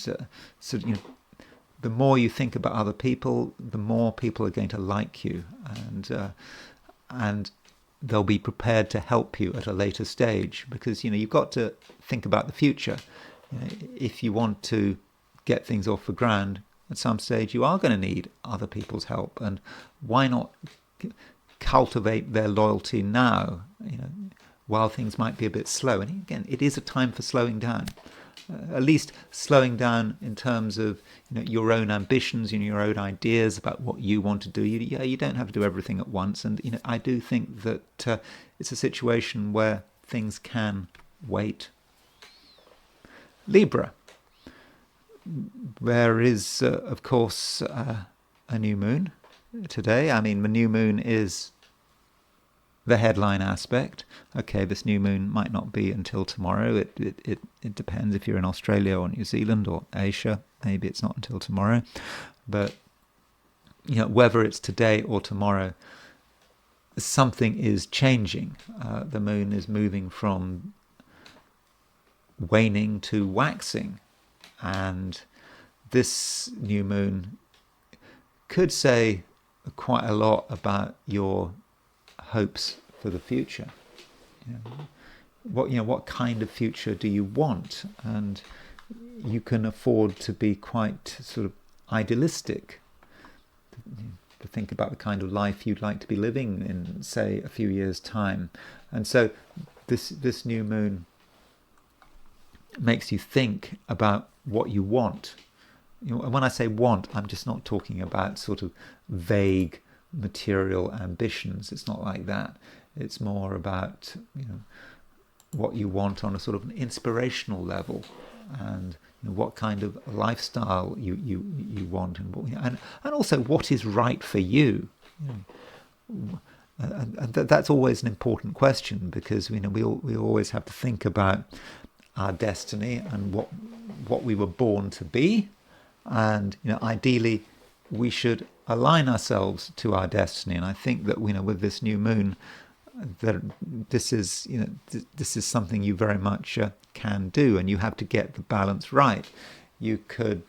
Speaker 1: the more you think about other people, the more people are going to like you, and they'll be prepared to help you at a later stage, because you've got to think about the future. If you want to get things off the ground, at some stage you are going to need other people's help, and why not cultivate their loyalty now, while things might be a bit slow. And again, it is a time for slowing down, at least slowing down in terms of your own ambitions and your own ideas about what you want to do. You don't have to do everything at once, and I do think that it's a situation where things can wait. Libra. There is, of course, a new moon today. I mean, the new moon is the headline aspect. Okay, this new moon might not be until tomorrow. It depends if you're in Australia or New Zealand or Asia. Maybe it's not until tomorrow. But whether it's today or tomorrow, something is changing. The moon is moving from waning to waxing. And this new moon could say quite a lot about your hopes for the future. What kind of future do you want? And you can afford to be quite sort of idealistic, to think about the kind of life you'd like to be living in, say, a few years' time. And so this new moon makes you think about what you want. When I say want, I'm just not talking about sort of vague material ambitions. It's not like that. It's more about what you want on a sort of an inspirational level, and what kind of lifestyle you want, and also what is right for you. And that's always an important question, because we always have to think about our destiny and what we were born to be, and ideally we should align ourselves to our destiny. And I think that with this new moon, that this is something you very much can do, and you have to get the balance right. You could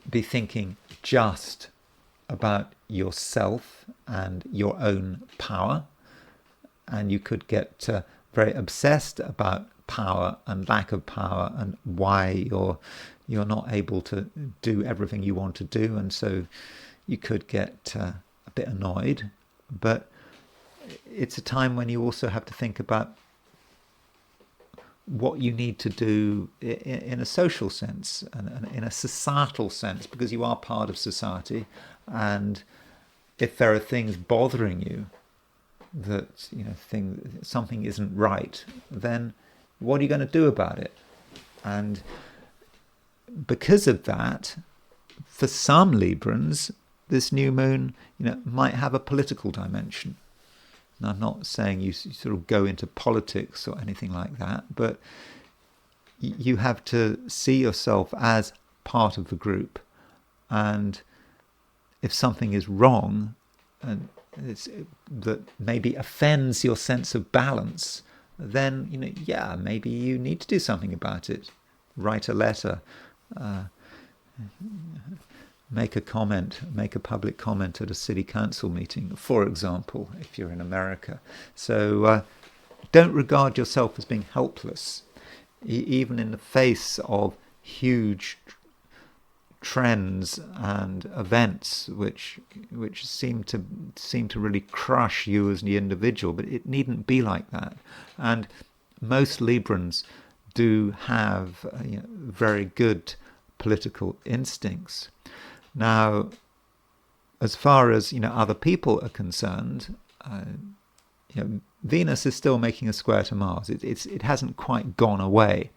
Speaker 1: be thinking just about yourself and your own power, and you could get very obsessed about power and lack of power, and why you're not able to do everything you want to do, and so you could get a bit annoyed. But it's a time when you also have to think about what you need to do in a social sense and in a societal sense, because you are part of society, and if there are things bothering you, that something isn't right, then what are you going to do about it? And because of that, for some Librans, this new moon might have a political dimension. And I'm not saying you sort of go into politics or anything like that, but you have to see yourself as part of the group, and if something is wrong and that maybe offends your sense of balance, then maybe you need to do something about it. Write a letter, make a comment, make a public comment at a city council meeting, for example, if you're in America. So don't regard yourself as being helpless. even in the face of huge trends and events which seem to really crush you as the individual, but it needn't be like that. And most Librans do have very good political instincts. Now, as far as other people are concerned, Venus is still making a square to Mars. It hasn't quite gone away.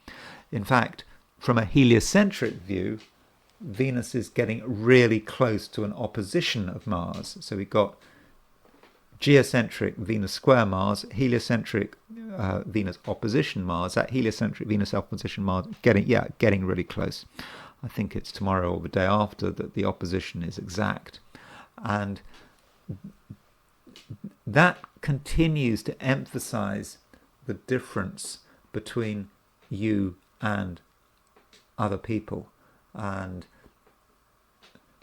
Speaker 1: In fact, from a heliocentric view, Venus is getting really close to an opposition of Mars. So we've got geocentric Venus square Mars, heliocentric Venus opposition Mars. That heliocentric Venus opposition Mars getting really close. I think it's tomorrow or the day after that the opposition is exact. And that continues to emphasize the difference between you and other people. And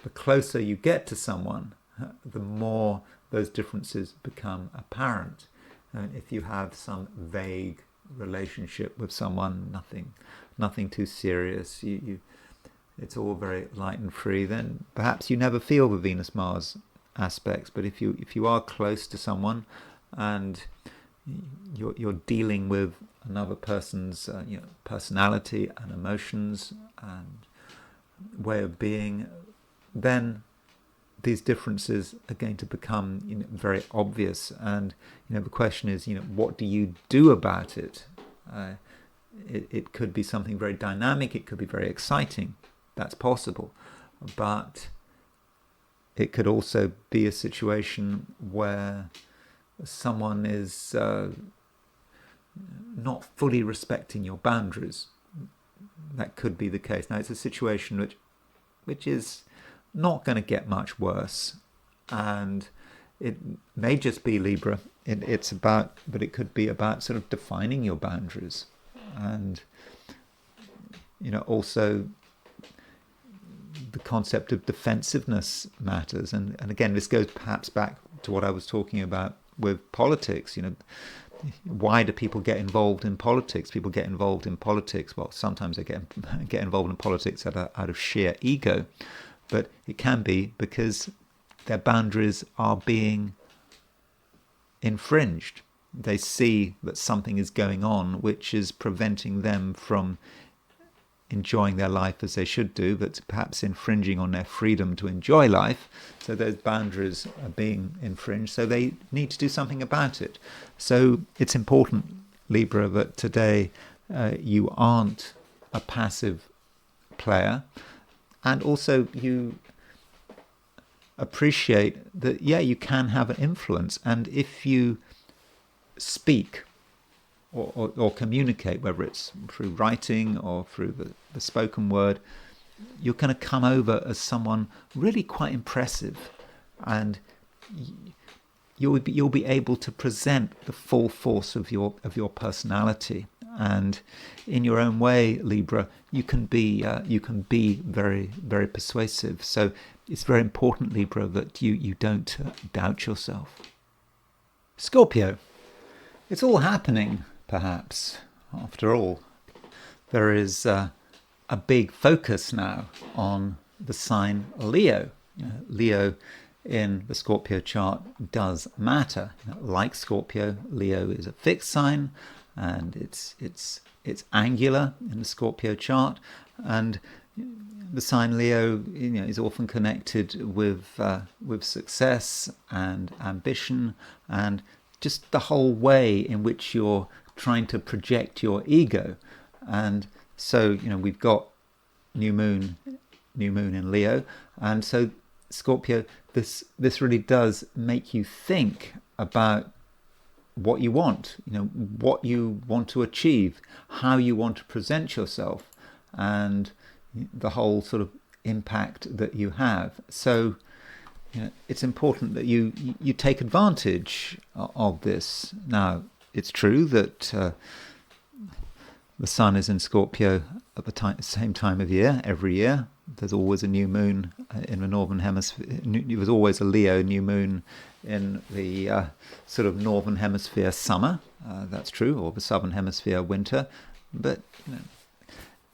Speaker 1: the closer you get to someone, the more those differences become apparent. And if you have some vague relationship with someone, nothing too serious, it's all very light and free, then perhaps you never feel the Venus-Mars aspects. But if you are close to someone and you're dealing with another person's personality and emotions and way of being, then these differences are going to become very obvious. And the question is, what do you do about it? It could be something very dynamic. It could be very exciting. That's possible. But it could also be a situation where someone is not fully respecting your boundaries. That could be the case. Now, it's a situation which is not going to get much worse, and it may just be Libra. But it could be about sort of defining your boundaries, and also the concept of defensiveness matters. And again, this goes perhaps back to what I was talking about with politics. Why do people get involved in politics? People get involved in politics, well, sometimes they get involved in politics out of sheer ego, but it can be because their boundaries are being infringed. They see that something is going on which is preventing them from enjoying their life as they should do, but perhaps infringing on their freedom to enjoy life. So those boundaries are being infringed, so they need to do something about it. So it's important, Libra, that today you aren't a passive player, and also you appreciate that, you can have an influence, and if you speak or communicate, whether it's through writing or through the spoken word, you're going to come over as someone really quite impressive, and you'll be able to present the full force of your personality. And in your own way, Libra, you can be very, very persuasive. So it's very important, Libra, that you don't doubt yourself. Scorpio, it's all happening. Perhaps, after all, there is a big focus now on the sign Leo. Leo in the Scorpio chart does matter. Like Scorpio, Leo is a fixed sign, and it's angular in the Scorpio chart, and the sign Leo, is often connected with success and ambition, and just the whole way in which you're trying to project your ego. And so we've got new moon in Leo, and so Scorpio, this really does make you think about what you want, what you want to achieve, how you want to present yourself, and the whole sort of impact that you have. So it's important that you take advantage of this. Now, it's true that the sun is in Scorpio at the same time of year every year. There's always a new moon in the northern hemisphere. There's always a Leo new moon in the sort of northern hemisphere summer. That's true, or the southern hemisphere winter. but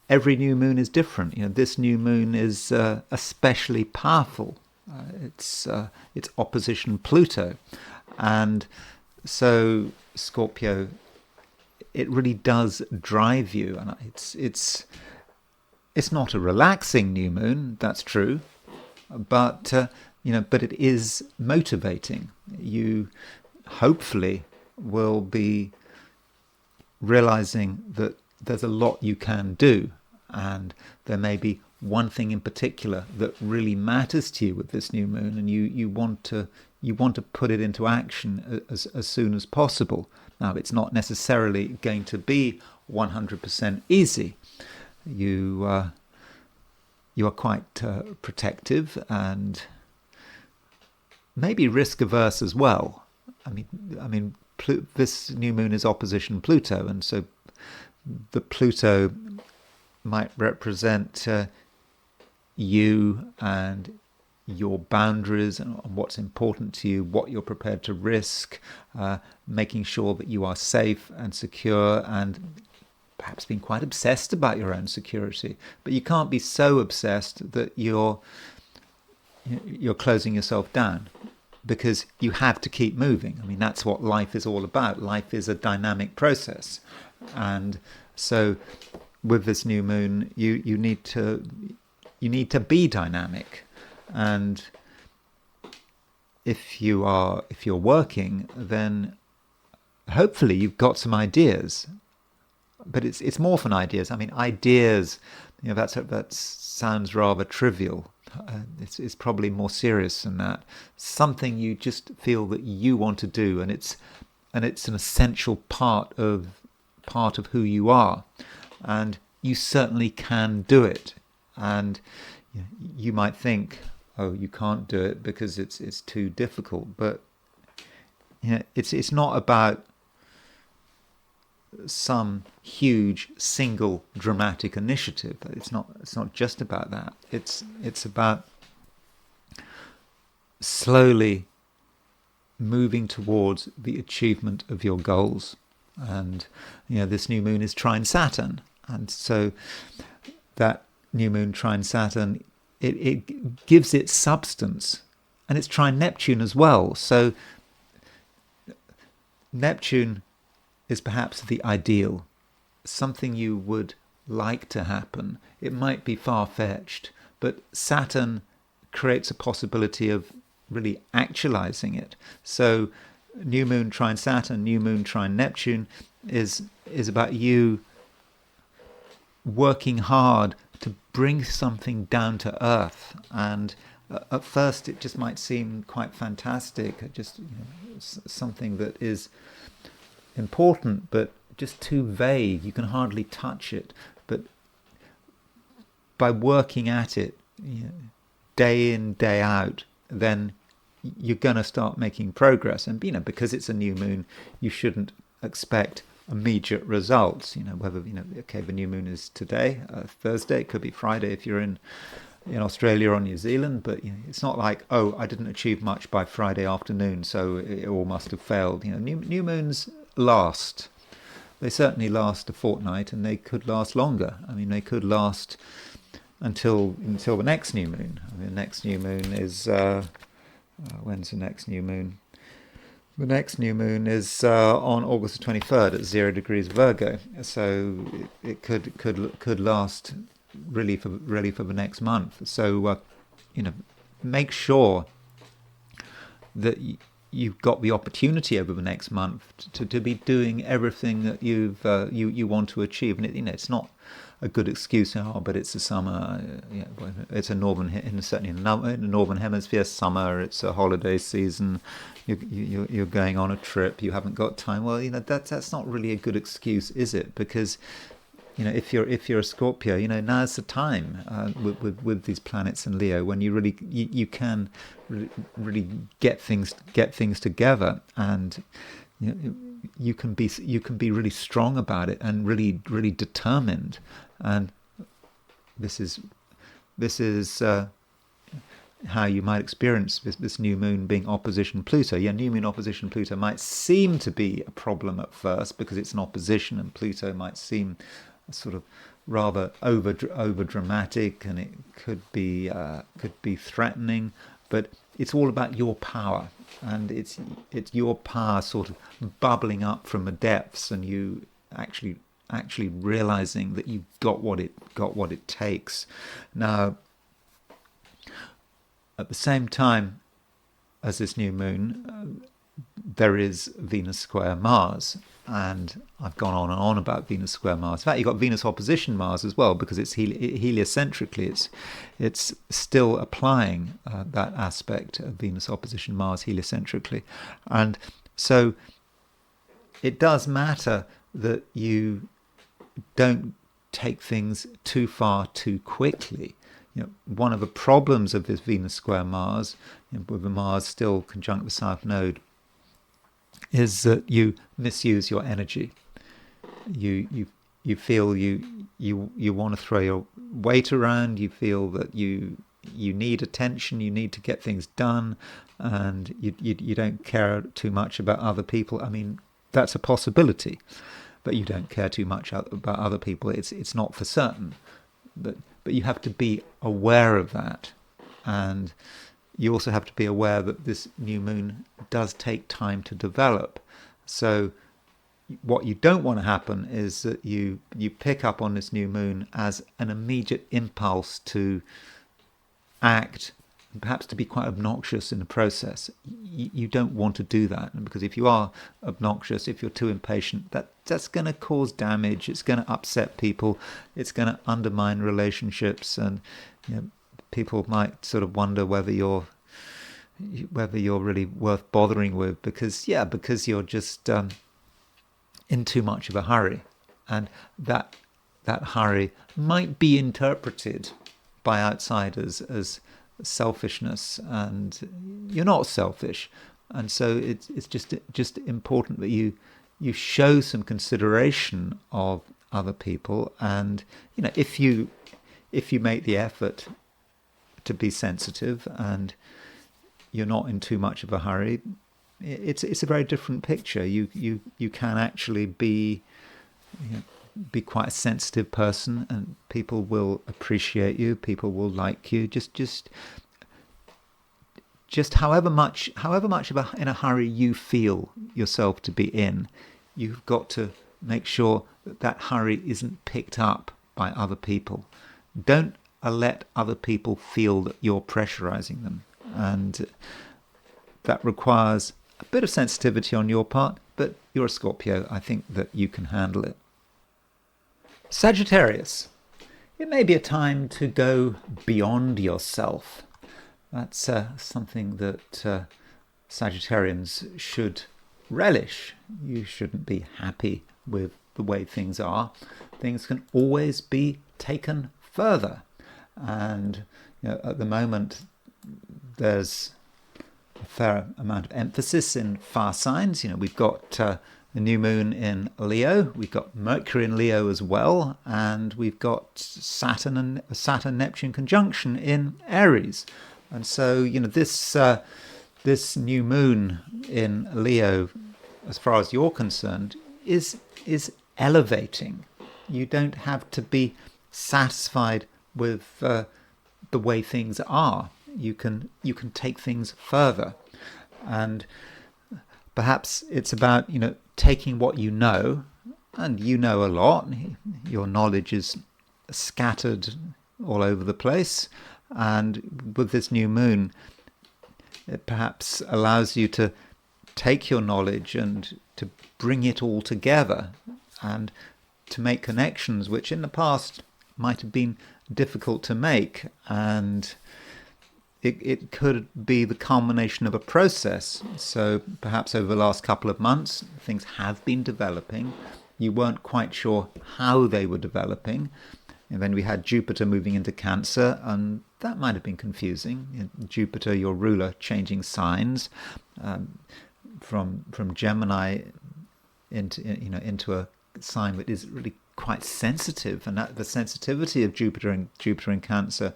Speaker 1: every new moon is different. This new moon is especially powerful. It's opposition Pluto, and so Scorpio, it really does drive you, and it's not a relaxing new moon. That's true, but but it is motivating. You hopefully will be realizing that there's a lot you can do, and there may be one thing in particular that really matters to you with this new moon, and you want to put it into action as soon as possible. Now, it's not necessarily going to be 100% easy. You are quite protective and maybe risk averse as well. I mean, this new moon is opposition Pluto, and so the Pluto might represent you and your boundaries and what's important to you, what you're prepared to risk, making sure that you are safe and secure, and perhaps being quite obsessed about your own security. But you can't be so obsessed that you're closing yourself down, because you have to keep moving. I mean, that's what life is all about. Life is a dynamic process, and so with this new moon, you need to be dynamic. And if you're working, then hopefully you've got some ideas. But it's more than ideas. I mean, ideas, that sounds rather trivial. It's probably more serious than that. Something you just feel that you want to do, and it's an essential part of who you are, and you certainly can do it. And you might think, oh, you can't do it because it's too difficult, but it's not about some huge single dramatic initiative. It's not just about that. It's about slowly moving towards the achievement of your goals. And this new moon is trine Saturn, and so that new moon trine Saturn, it gives it substance, and it's trine Neptune as well. So Neptune is perhaps the ideal, something you would like to happen. It might be far-fetched, but Saturn creates a possibility of really actualizing it. So new moon trine Saturn, new moon trine Neptune is about you working hard to bring something down to earth. And at first it just might seem quite fantastic, just something that is important but just too vague. You can hardly touch it. But by working at it day in, day out, then you're going to start making progress. And because it's a new moon, you shouldn't expect immediate results. Whether the new moon is today, Thursday, it could be Friday if you're in Australia or New Zealand, but it's not like, oh, I didn't achieve much by Friday afternoon, so it all must have failed. New moons last. They certainly last a fortnight, and they could last longer. I mean, they could last until the next new moon. I mean, the next new moon is when's the next new moon? The next new moon is on August the 23rd at 0 degrees Virgo. So it could last really for the next month. So make sure that you've got the opportunity over the next month to be doing everything that you want to achieve. And it's not a good excuse. Oh, but it's the summer. It's certainly in the northern hemisphere summer. It's a holiday season. You're going on a trip. You haven't got time. Well, that's not really a good excuse, is it? Because if you're a Scorpio, now's the time with these planets in Leo when you really you can really get things together, and you can be really strong about it and really determined. And this is how you might experience this new moon being opposition Pluto. New moon opposition Pluto might seem to be a problem at first because it's an opposition, and Pluto might seem sort of rather over dramatic, and it could be threatening, but it's all about your power, and it's your power sort of bubbling up from the depths, and you actually realizing that you've got what it takes. Now, at the same time as this new moon, there is Venus square Mars, and I've gone on and on about Venus square Mars. In fact, you've got Venus opposition Mars as well, because it's heliocentrically. It's still applying that aspect of Venus opposition Mars heliocentrically, and so it does matter that you don't take things too far too quickly. One of the problems of this Venus square Mars, with the Mars still conjunct the South Node, is that you misuse your energy. You feel you want to throw your weight around. You feel that you need attention. You need to get things done, and you don't care too much about other people. I mean, that's a possibility, but you don't care too much about other people. It's not for certain, but you have to be aware of that, and you also have to be aware that this new moon does take time to develop. So what you don't want to happen is that you pick up on this new moon as an immediate impulse to act, and perhaps to be quite obnoxious in the process. You don't want to do that, because if you are obnoxious, if you're too impatient, that's going to cause damage. It's going to upset people. It's going to undermine relationships, and people might sort of wonder whether you're really worth bothering with, because you're just in too much of a hurry, and that hurry might be interpreted by outsiders as selfishness, and you're not selfish, and so it's just important that you show some consideration of other people, and if you make the effort to be sensitive and you're not in too much of a hurry, it's a very different picture. You can actually be quite a sensitive person, and people will appreciate you. People will like you. Just however much in a hurry you feel yourself to be in, you've got to make sure that hurry isn't picked up by other people. Don't let other people feel that you're pressurizing them, and that requires a bit of sensitivity on your part, but you're a Scorpio. I think that you can handle it. Sagittarius. It may be a time to go beyond yourself. That's something that Sagittarians should relish. You shouldn't be happy with the way things are. Things can always be taken further. And at the moment, there's a fair amount of emphasis in fire signs. We've got the new moon in Leo, we've got Mercury in Leo as well, and we've got Saturn Neptune conjunction in Aries. And so this new moon in Leo, as far as you're concerned, is elevating. You don't have to be satisfied with the way things are. You can take things further, and perhaps it's about taking what you know, and you know a lot. Your knowledge is scattered all over the place, and with this new moon, it perhaps allows you to take your knowledge and to bring it all together, and to make connections which in the past might have been difficult to make, and it could be the culmination of a process. So perhaps over the last couple of months, things have been developing. You weren't quite sure how they were developing. And then we had Jupiter moving into Cancer, and that might have been confusing. Jupiter, your ruler, changing signs from Gemini into a sign that is really quite sensitive, and that the sensitivity of Jupiter in Cancer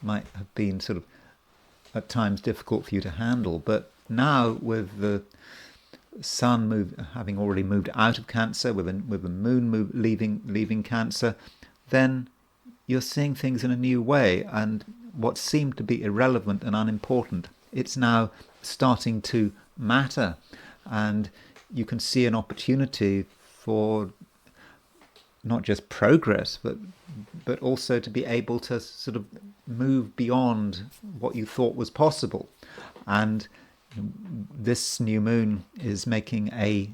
Speaker 1: might have been sort of at times difficult for you to handle. But now with the Sun having already moved out of Cancer, with the Moon leaving Cancer, then you're seeing things in a new way, and what seemed to be irrelevant and unimportant, it's now starting to matter, and you can see an opportunity for not just progress, but also to be able to sort of move beyond what you thought was possible. And this new moon is making a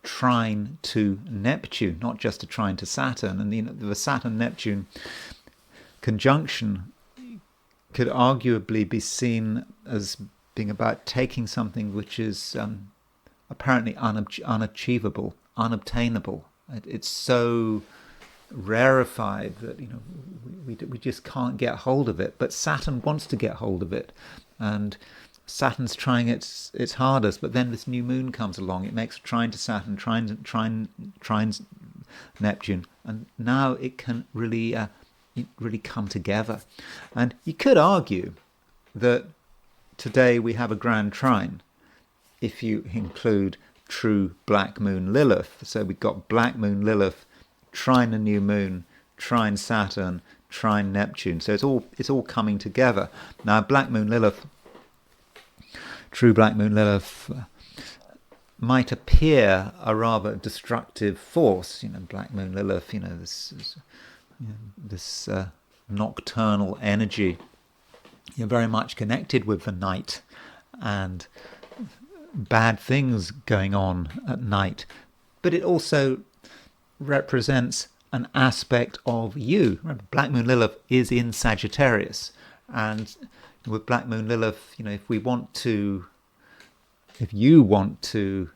Speaker 1: trine to Neptune, not just a trine to Saturn. And the Saturn-Neptune conjunction could arguably be seen as being about taking something which is apparently unachievable, unobtainable. It's so rarefied that we just can't get hold of it. But Saturn wants to get hold of it, and Saturn's trying its hardest. But then this new moon comes along. It makes a trine to Saturn, trines Neptune, and now it can really come together. And you could argue that today we have a grand trine, if you include true black moon Lilith. So we've got black moon Lilith, trine the new moon, trine Saturn, trine Neptune. So it's all coming together. Now black moon Lilith, true black moon Lilith, might appear a rather destructive force. Black moon Lilith, this nocturnal energy, very much connected with the night and bad things going on at night. But it also represents an aspect of you. Remember, black moon Lilith is in Sagittarius, and with black moon Lilith, if you want to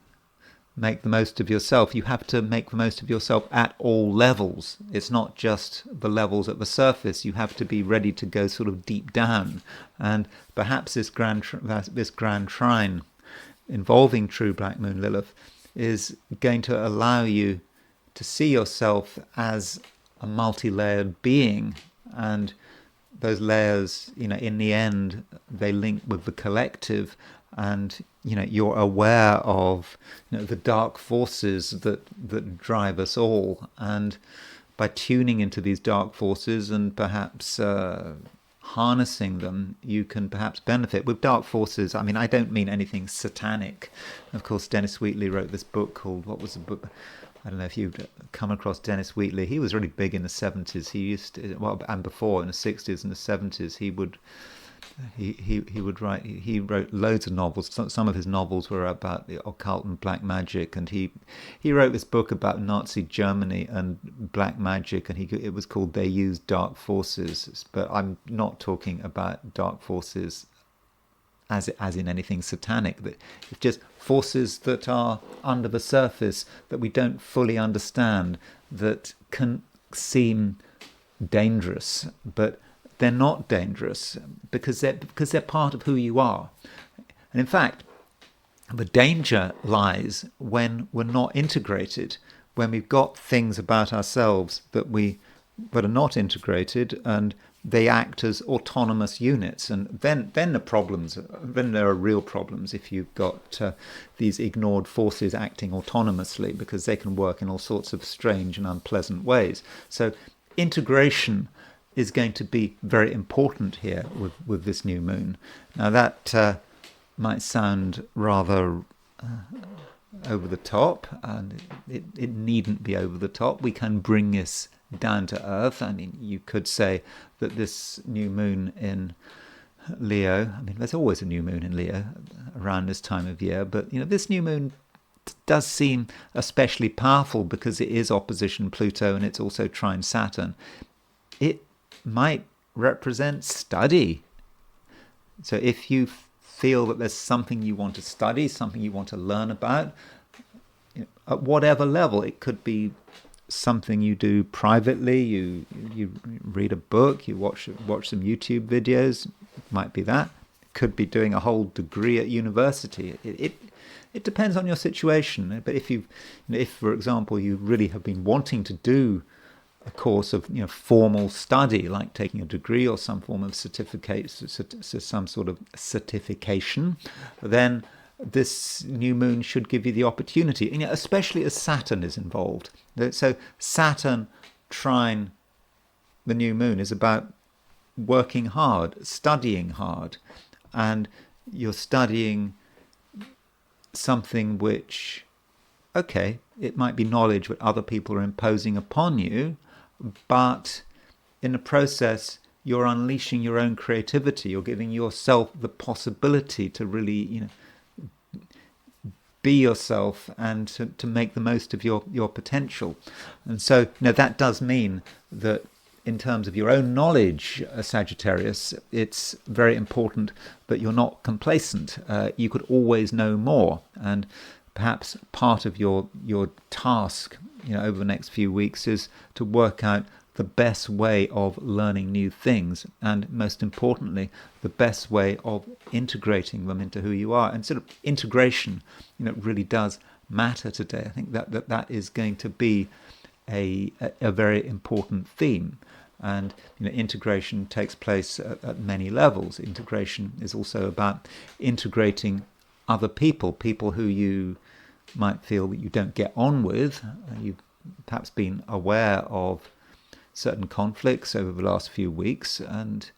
Speaker 1: make the most of yourself, you have to make the most of yourself at all levels. It's not just the levels at the surface. You have to be ready to go sort of deep down. And perhaps this grand trine involving true black moon Lilith is going to allow you to see yourself as a multi-layered being, and those layers, in the end, they link with the collective, and you're aware of the dark forces that drive us all, and by tuning into these dark forces and perhaps harnessing them, you can perhaps benefit. With dark forces, I don't mean anything satanic. Of course, Dennis Wheatley wrote this book called, what was the book? I don't know if you've come across Dennis Wheatley. He was really big in the 70s. He used to, and before, in the 60s and the 70s, he would write. He wrote loads of novels. Some of his novels were about the occult and black magic, and he wrote this book about Nazi Germany and black magic, and it was called They Used Dark Forces. But I'm not talking about dark forces as in anything satanic. It's just forces that are under the surface that we don't fully understand, that can seem dangerous, but they're not dangerous because they're part of who you are. And in fact, the danger lies when we're not integrated, when we've got things about ourselves that are not integrated, and they act as autonomous units. And then there are real problems if you've got these ignored forces acting autonomously, because they can work in all sorts of strange and unpleasant ways. So integration is going to be very important here with this new moon. Now that might sound rather over the top, and it needn't be over the top. We can bring this down to earth. You could say that this new moon in Leo, there's always a new moon in Leo around this time of year, but this new moon does seem especially powerful because it is opposition Pluto and it's also trine Saturn. It might represent study. So if you feel that there's something you want to study, something you want to learn about, at whatever level, it could be something you do privately, you read a book, you watch some YouTube videos, it might be that. It could be doing a whole degree at university. It depends on your situation. But if for example you really have been wanting to do a course of formal study, like taking a degree or some form of certificate, some sort of certification, then this new moon should give you the opportunity, especially as Saturn is involved. So Saturn trine the new moon is about working hard, studying hard, and you're studying something which, okay, it might be knowledge that other people are imposing upon you, but in the process, you're unleashing your own creativity. You're giving yourself the possibility to really, be yourself and to make the most of your potential. And so, that does mean that in terms of your own knowledge, Sagittarius, it's very important that you're not complacent. You could always know more, and perhaps part of your task, over the next few weeks is to work out the best way of learning new things, and most importantly, the best way of integrating them into who you are. And sort of integration, really does matter today. I think that is going to be a very important theme. And integration takes place at many levels. Integration is also about integrating other people who you might feel that you don't get on with. You've perhaps been aware of certain conflicts over the last few weeks, and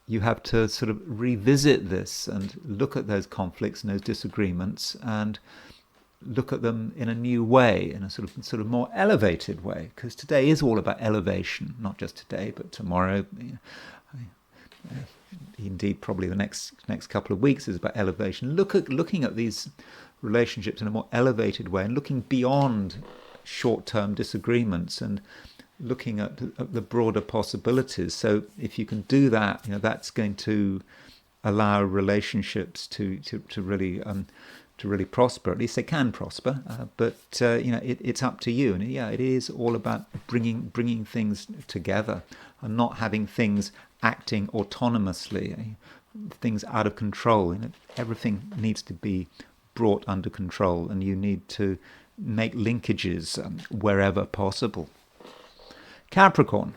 Speaker 1: you have to sort of revisit this and look at those conflicts and those disagreements and look at them in a new way, in a sort of more elevated way, because today is all about elevation, not just today, but tomorrow. Indeed, probably the next couple of weeks is about elevation. Looking at these relationships in a more elevated way and looking beyond short-term disagreements and looking at the broader possibilities. So if you can do that, that's going to allow relationships to really prosper. At least they can prosper. But it's up to you. And it is all about bringing things together and not having things acting autonomously, things out of control. Everything needs to be brought under control, and you need to make linkages wherever possible. Capricorn,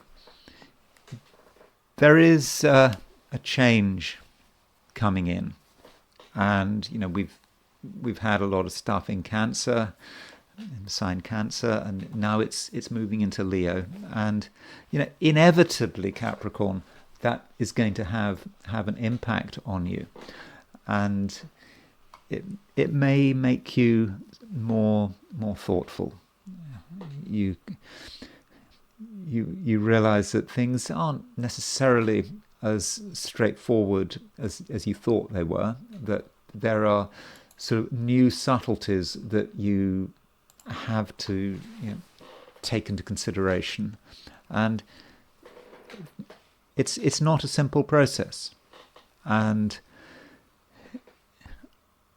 Speaker 1: there is a change coming in, and we've had a lot of stuff in Cancer, in the sign Cancer, and now it's moving into Leo, and inevitably, Capricorn, that is going to have an impact on you, and it may make you more thoughtful. You realize that things aren't necessarily as straightforward as you thought they were, that there are sort of new subtleties that you have to take into consideration, and it's not a simple process. And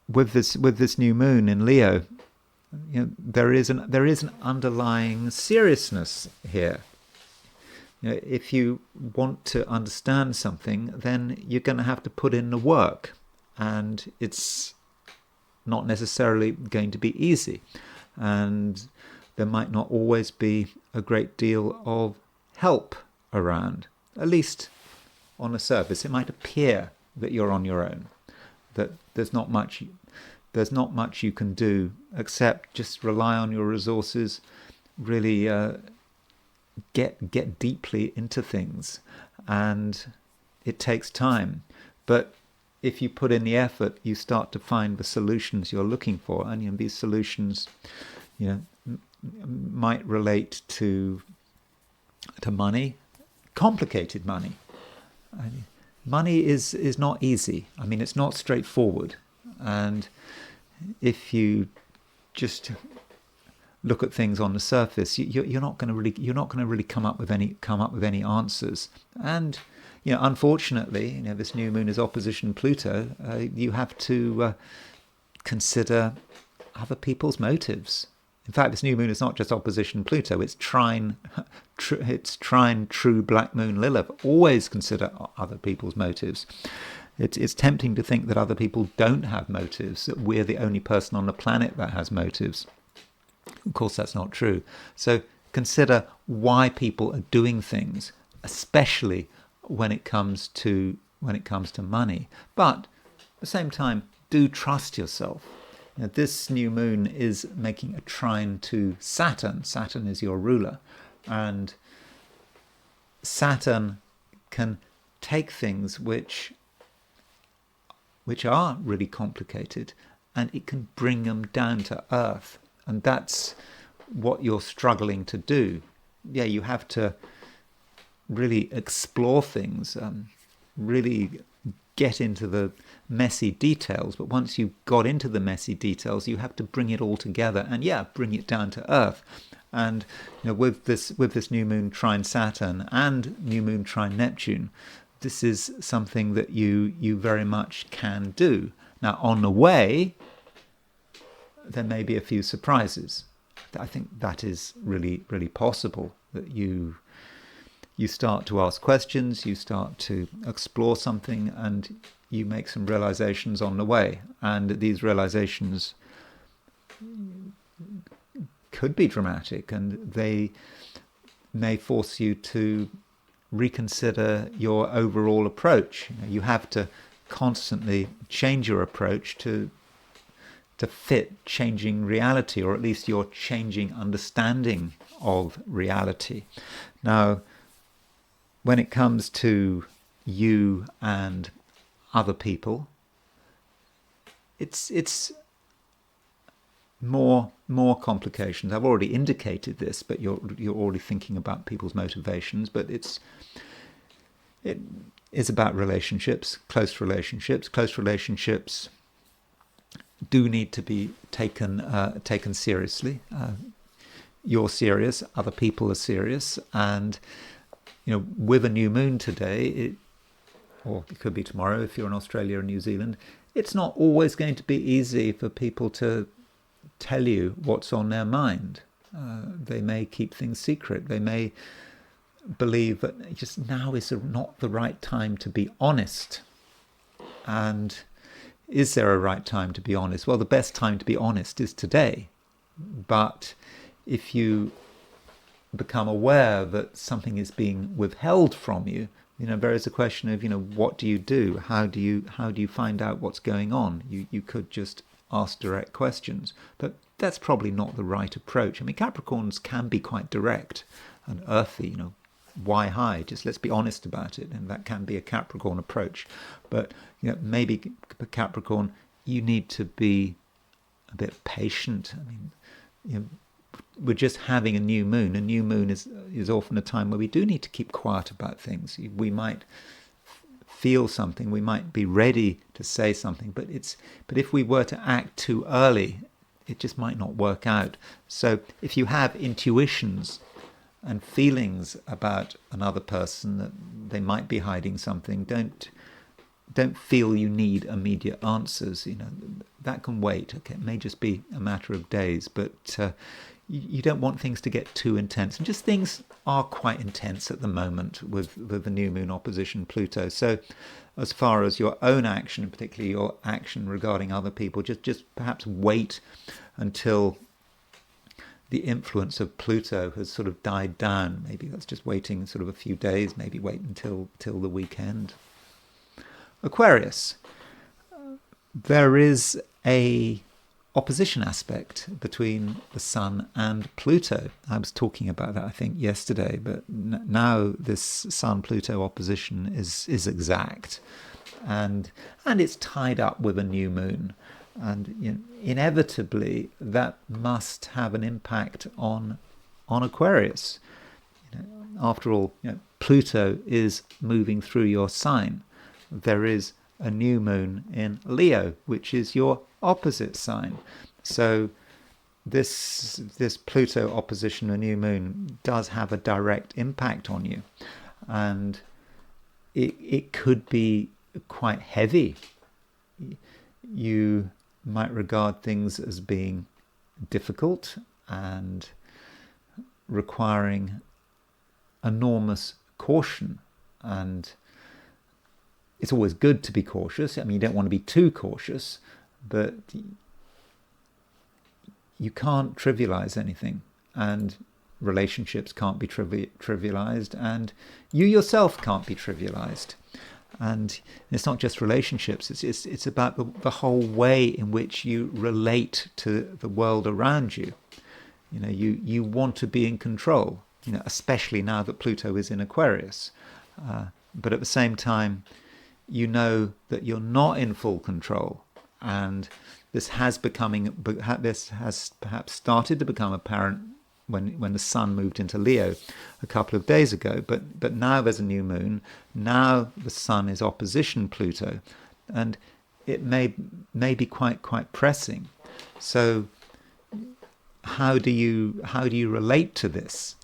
Speaker 1: with this new moon in Leo, there is an underlying seriousness here. If you want to understand something, then you're going to have to put in the work, and it's not necessarily going to be easy, and there might not always be a great deal of help around. At least on the surface, it might appear that you're on your own, that there's not much you can do except just rely on your resources, really get deeply into things, and it takes time. But if you put in the effort, you start to find the solutions you're looking for, and these solutions, might relate to money, complicated money. Money is not easy. It's not straightforward, and if you just look at things on the surface, you're not going to really come up with any answers. And unfortunately, this new moon is opposition Pluto. You have to consider other people's motives. In fact, this new moon is not just opposition Pluto; it's trine true black moon Lilith. Always consider other people's motives. It's tempting to think that other people don't have motives, that we're the only person on the planet that has motives. Of course, that's not true. So consider why people are doing things, especially when it comes to money. But at the same time, do trust yourself. This new moon is making a trine to Saturn. Saturn is your ruler, and Saturn can take things which are really complicated, and it can bring them down to earth. And that's what you're struggling to do. Yeah, you have to really explore things, really get into the messy details. But once you've got into the messy details, you have to bring it all together and bring it down to earth. And with this new moon trine Saturn and new moon trine Neptune, this is something that you very much can do. Now, on the way, there may be a few surprises. I think that is really, really possible, that you start to ask questions, you start to explore something, and you make some realizations on the way. And these realizations could be dramatic, and they may force you to reconsider your overall approach. You have to constantly change your approach to fit changing reality, or at least your changing understanding of reality. Now, when it comes to you and other people, it's more complications. I've already indicated this, but you're already thinking about people's motivations. But it is about relationships, close relationships. Close relationships do need to be taken seriously. You're serious, other people are serious, and with a new moon today, or it could be tomorrow if you're in Australia or New Zealand, it's not always going to be easy for people to tell you what's on their mind. They may keep things secret. They may believe that just now is not the right time to be honest. And is there a right time to be honest? Well, the best time to be honest is today. But if you become aware that something is being withheld from you, there is a question of, what do you do? How do you find out what's going on? You could just ask direct questions, but that's probably not the right approach. I mean, Capricorns can be quite direct and earthy, why hide? Just let's be honest about it. And that can be a Capricorn approach. But maybe Capricorn, you need to be a bit patient. I mean, we're just having a new moon. A new moon is often a time where we do need to keep quiet about things. We might feel something, we might be ready to say something, but if we were to act too early, it just might not work out. So if you have intuitions and feelings about another person that they might be hiding something, don't feel you need immediate answers. That can wait. Okay, it may just be a matter of days, but you don't want things to get too intense. And just things are quite intense at the moment with the new moon opposition Pluto. So as far as your own action, and particularly your action regarding other people, just perhaps wait until the influence of Pluto has sort of died down. Maybe that's just waiting sort of a few days, maybe wait until the weekend. Aquarius. There is a opposition aspect between the Sun and Pluto. I was talking about that, I think, yesterday, but now this Sun-Pluto opposition is exact, and it's tied up with a new moon, and inevitably that must have an impact on Aquarius. After all, Pluto is moving through your sign. There is a new moon in Leo, which is your opposite sign. So this Pluto opposition, a new moon, does have a direct impact on you, and it could be quite heavy. You might regard things as being difficult and requiring enormous caution, and it's always good to be cautious. I mean, you don't want to be too cautious, but you can't trivialize anything, and relationships can't be trivialized, and you yourself can't be trivialized. And it's not just relationships, it's about the whole way in which you relate to the world around you. You want to be in control, especially now that Pluto is in Aquarius. But at the same time, you know that you're not in full control, and this has perhaps started to become apparent when the sun moved into Leo a couple of days ago. But now there's a new moon. Now the sun is opposition Pluto, and it may be quite pressing. So how do you relate to this?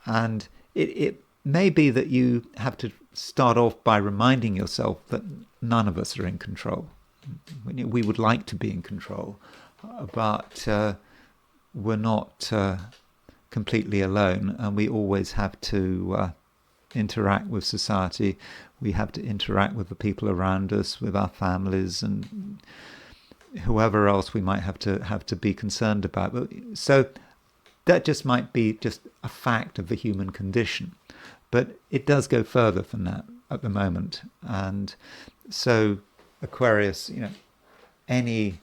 Speaker 1: And it may be that you have to start off by reminding yourself that none of us are in control. We would like to be in control, but we're not completely alone, and we always have to interact with society. We have to interact with the people around us, with our families, and whoever else we might have to be concerned about. So that just might be just a fact of the human condition, but it does go further than that at the moment. And so Aquarius, any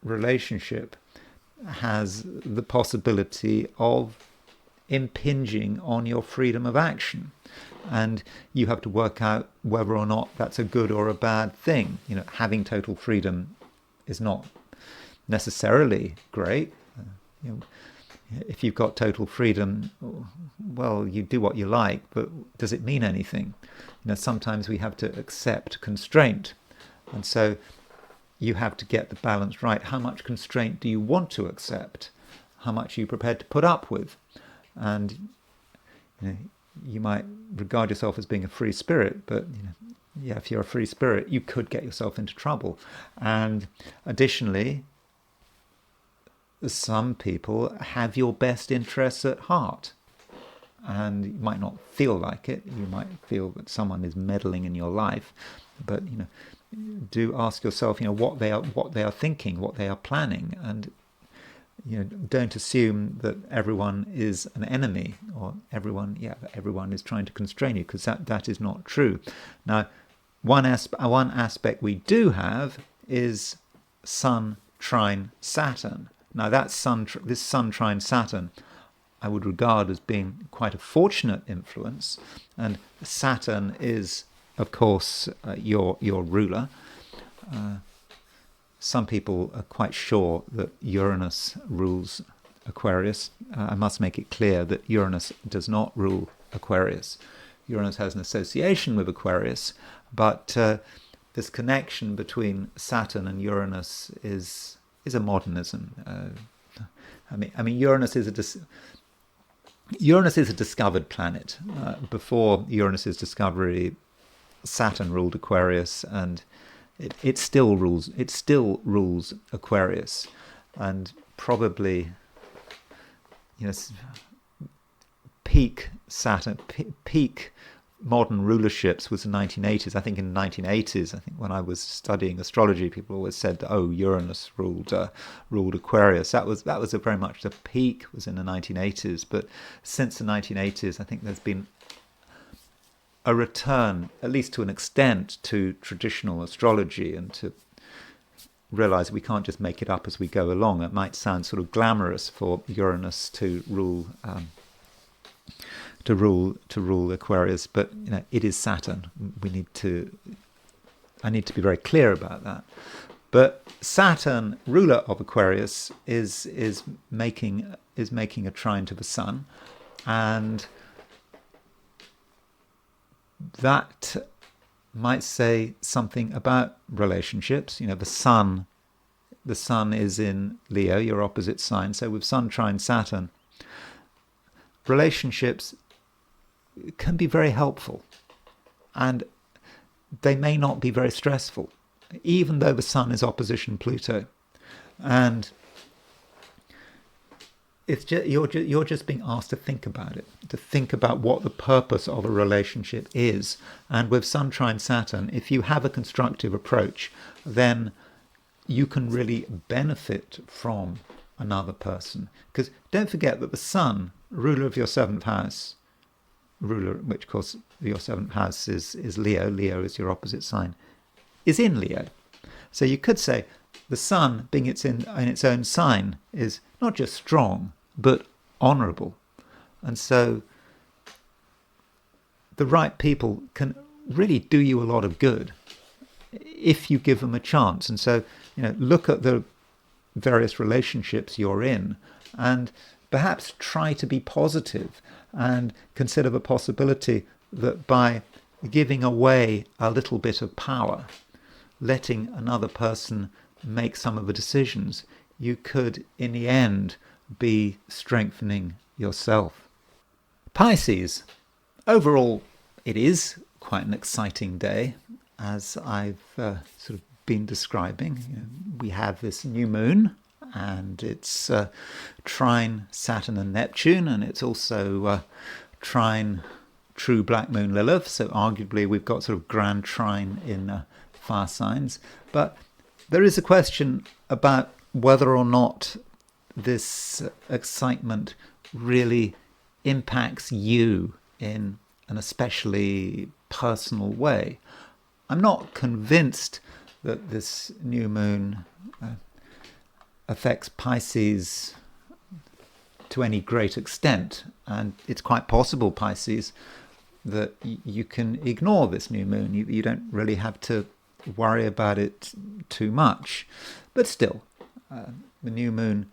Speaker 1: relationship has the possibility of impinging on your freedom of action, and you have to work out whether or not that's a good or a bad thing. Having total freedom is not necessarily great. If you've got total freedom, well, you do what you like, but does it mean anything? Sometimes we have to accept constraint, and so you have to get the balance right. How much constraint do you want to accept? How much are you prepared to put up with? And you might regard yourself as being a free spirit, but if you're a free spirit, you could get yourself into trouble. And additionally, some people have your best interests at heart, and you might not feel like it. You might feel that someone is meddling in your life, but do ask yourself, what they are thinking, what they are planning, and don't assume that everyone is an enemy, or everyone is trying to constrain you, because that is not true. Now, one aspect we do have is Sun trine Saturn. Now, this Sun trine Saturn, I would regard as being quite a fortunate influence, and Saturn is, of course, your ruler. Some people are quite sure that Uranus rules Aquarius. I must make it clear that Uranus does not rule Aquarius. Uranus has an association with Aquarius, but this connection between Saturn and Uranus is a modernism. I mean, Uranus is a discovered planet. Before Uranus's discovery, Saturn ruled Aquarius, and it still rules Aquarius, and probably peak Saturn, peak modern rulerships was the 1980s. I think in the 1980s, when I was studying astrology, people always said, "Oh, Uranus ruled Aquarius." That was very much the peak, was in the 1980s. But since the 1980s, I think there's been a return, at least to an extent, to traditional astrology, and to realize we can't just make it up as we go along. It might sound sort of glamorous for Uranus to rule Aquarius, but it is Saturn. I need to be very clear about that. But Saturn, ruler of Aquarius, is making a trine to the Sun, and that might say something about relationships. The Sun is in Leo, your opposite sign. So with Sun trine Saturn, relationships can be very helpful, and they may not be very stressful, even though the Sun is opposition Pluto. And you're just being asked to think about it, to think about what the purpose of a relationship is. And with Sun trine Saturn, if you have a constructive approach, then you can really benefit from another person. Because don't forget that the Sun, ruler of your 7th house, ruler, which of course your 7th house is Leo. Leo is your opposite sign, is in Leo. So you could say the sun, being it's in its own sign, is not just strong, but honourable. And so the right people can really do you a lot of good if you give them a chance. And so, look at the various relationships you're in and perhaps try to be positive and consider the possibility that by giving away a little bit of power, letting another person make some of the decisions, you could in the end be strengthening yourself. Pisces. Overall, it is quite an exciting day, as I've sort of been describing. We have this new moon, and it's trine Saturn and Neptune, and it's also trine true black moon Lilith. So arguably we've got sort of grand trine in fire signs. But there is a question about whether or not this excitement really impacts you in an especially personal way. I'm not convinced that this new moon affects Pisces to any great extent, and it's quite possible, Pisces, that you can ignore this new moon. You don't really have to worry about it too much. But still, the new moon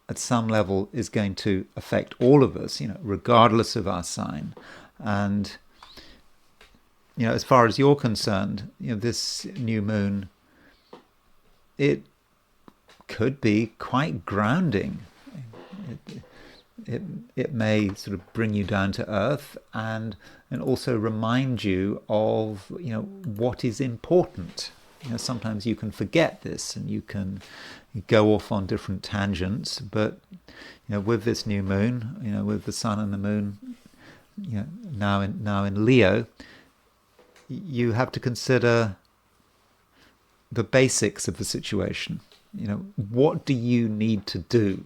Speaker 1: at some level is going to affect all of us, regardless of our sign. And as far as you're concerned, this new moon, it could be quite grounding. It may sort of bring you down to earth and also remind you of what is important. Sometimes you can forget this and you can go off on different tangents, but with this new moon, with the sun and the moon, now in Leo, you have to consider the basics of the situation. What do you need to do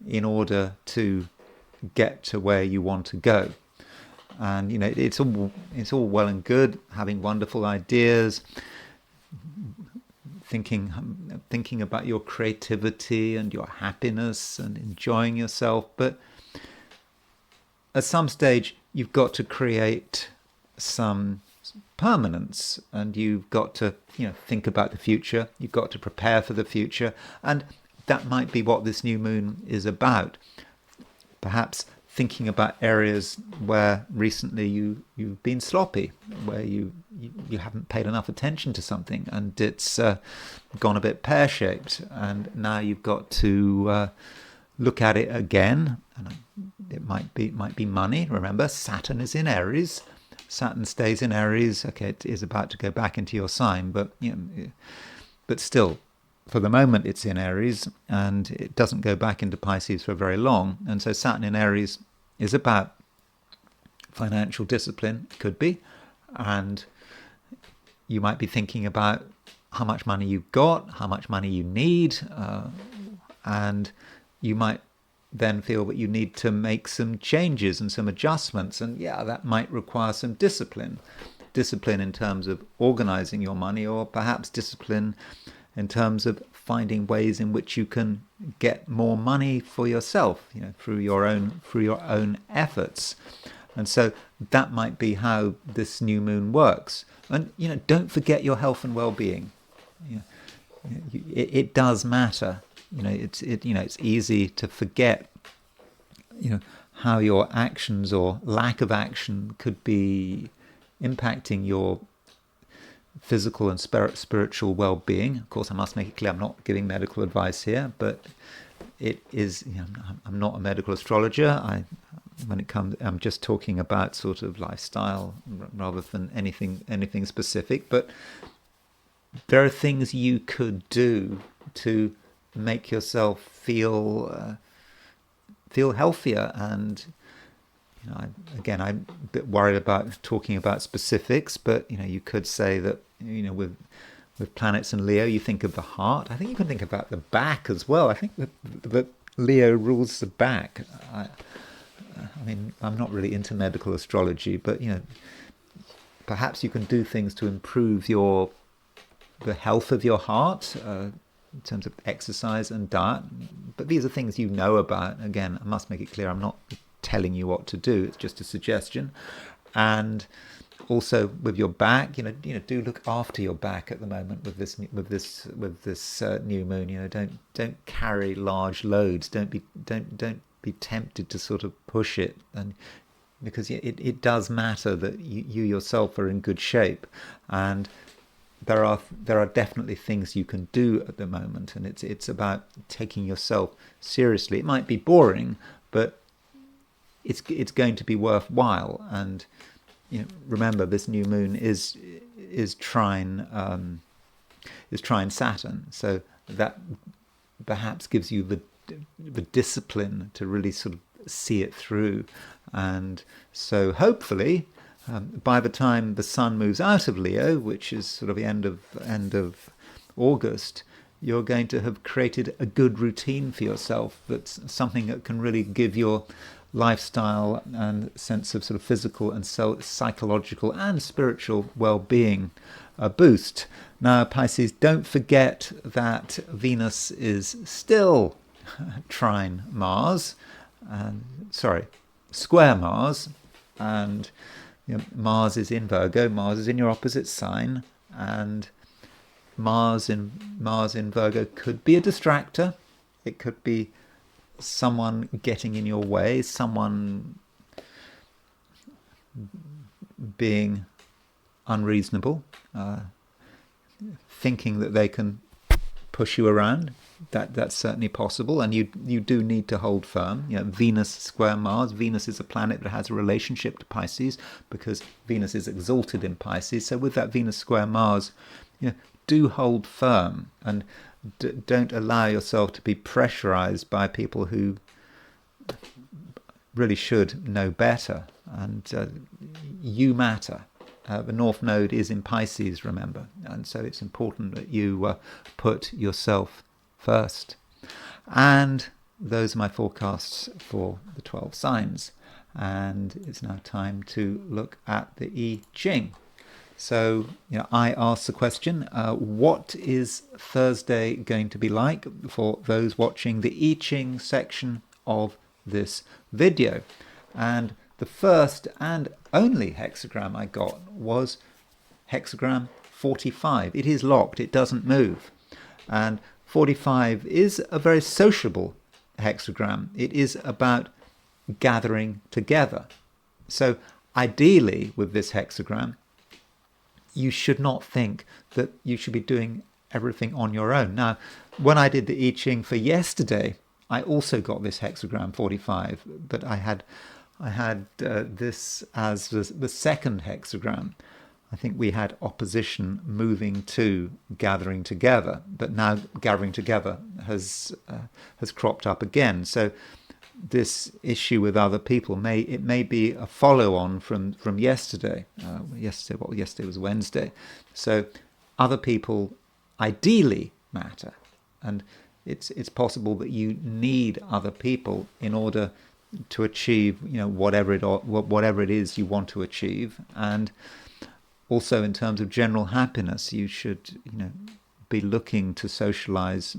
Speaker 1: in order to get to where you want to go? And it's all well and good having wonderful ideas, thinking about your creativity and your happiness and enjoying yourself, but at some stage you've got to create some permanence, and you've got to think about the future. You've got to prepare for the future, and that might be what this new moon is about. Perhaps thinking about areas where recently you've been sloppy, where you haven't paid enough attention to something, and it's gone a bit pear-shaped, and now you've got to look at it again. And it might be money. Remember, Saturn is in Aries. Saturn stays in Aries. Okay, it is about to go back into your sign, but but still, for the moment it's in Aries, and it doesn't go back into Pisces for very long. And so Saturn in Aries is about financial discipline, could be, and you might be thinking about how much money you've got, how much money you need, and you might then feel that you need to make some changes and some adjustments, and that might require some discipline in terms of organizing your money, or perhaps discipline in terms of finding ways in which you can get more money for yourself, through your own efforts. And so that might be how this new moon works. And don't forget your health and well-being. It does matter. It's easy to forget, how your actions or lack of action could be impacting your physical and spiritual well-being. Of course, I must make it clear I'm not giving medical advice here, but it is. I'm not a medical astrologer. I'm just talking about sort of lifestyle rather than anything specific. But there are things you could do to make yourself feel healthier. And I'm a bit worried about talking about specifics, but you could say that with planets in Leo, you think of the heart. I think you can think about the back as well. I think that Leo rules the back. I mean, I'm not really into medical astrology, but perhaps you can do things to improve the health of your heart in terms of exercise and diet. But these are things you know about. Again, I must make it clear, I'm not telling you what to do. It's just a suggestion. And also with your back, do look after your back at the moment with this new moon. Don't carry large loads. Don't be tempted to sort of push it, and because it does matter that you yourself are in good shape, and there are definitely things you can do at the moment, and it's about taking yourself seriously. It might be boring, but it's going to be worthwhile. And remember, this new moon is trine Saturn, so that perhaps gives you the discipline to really sort of see it through. And so hopefully by the time the sun moves out of Leo, which is sort of the end of August, you're going to have created a good routine for yourself. That's something that can really give your lifestyle and sense of sort of physical and psychological and spiritual well-being a boost. Now, Pisces, don't forget that Venus is still trine Mars, square Mars, and Mars is in Virgo. Mars is in your opposite sign, and Mars in Virgo could be a distractor. It could be someone getting in your way, someone being unreasonable, thinking that they can push you around. That's certainly possible, and you do need to hold firm. Venus square Mars. Venus is a planet that has a relationship to Pisces because Venus is exalted in Pisces. So with that Venus square Mars, do hold firm, and don't allow yourself to be pressurized by people who really should know better. And you matter. The North Node is in Pisces, remember, and so it's important that you put yourself first. And those are my forecasts for the 12 signs. And it's now time to look at the I Ching. So, I asked the question, what is Thursday going to be like for those watching the I Ching section of this video? And the first and only hexagram I got was hexagram 45. It is locked, it doesn't move. And 45 is a very sociable hexagram. It is about gathering together. So ideally with this hexagram, you should not think that you should be doing everything on your own. Now, when I did the I Ching for yesterday, I also got this hexagram 45, but I had this as the second hexagram. I think we had opposition moving to gathering together, but now gathering together has cropped up again. So this issue with other people may be a follow-on from yesterday. Yesterday was Wednesday. So other people ideally matter, and it's possible that you need other people in order to achieve whatever it is you want to achieve. And also in terms of general happiness, you should be looking to socialize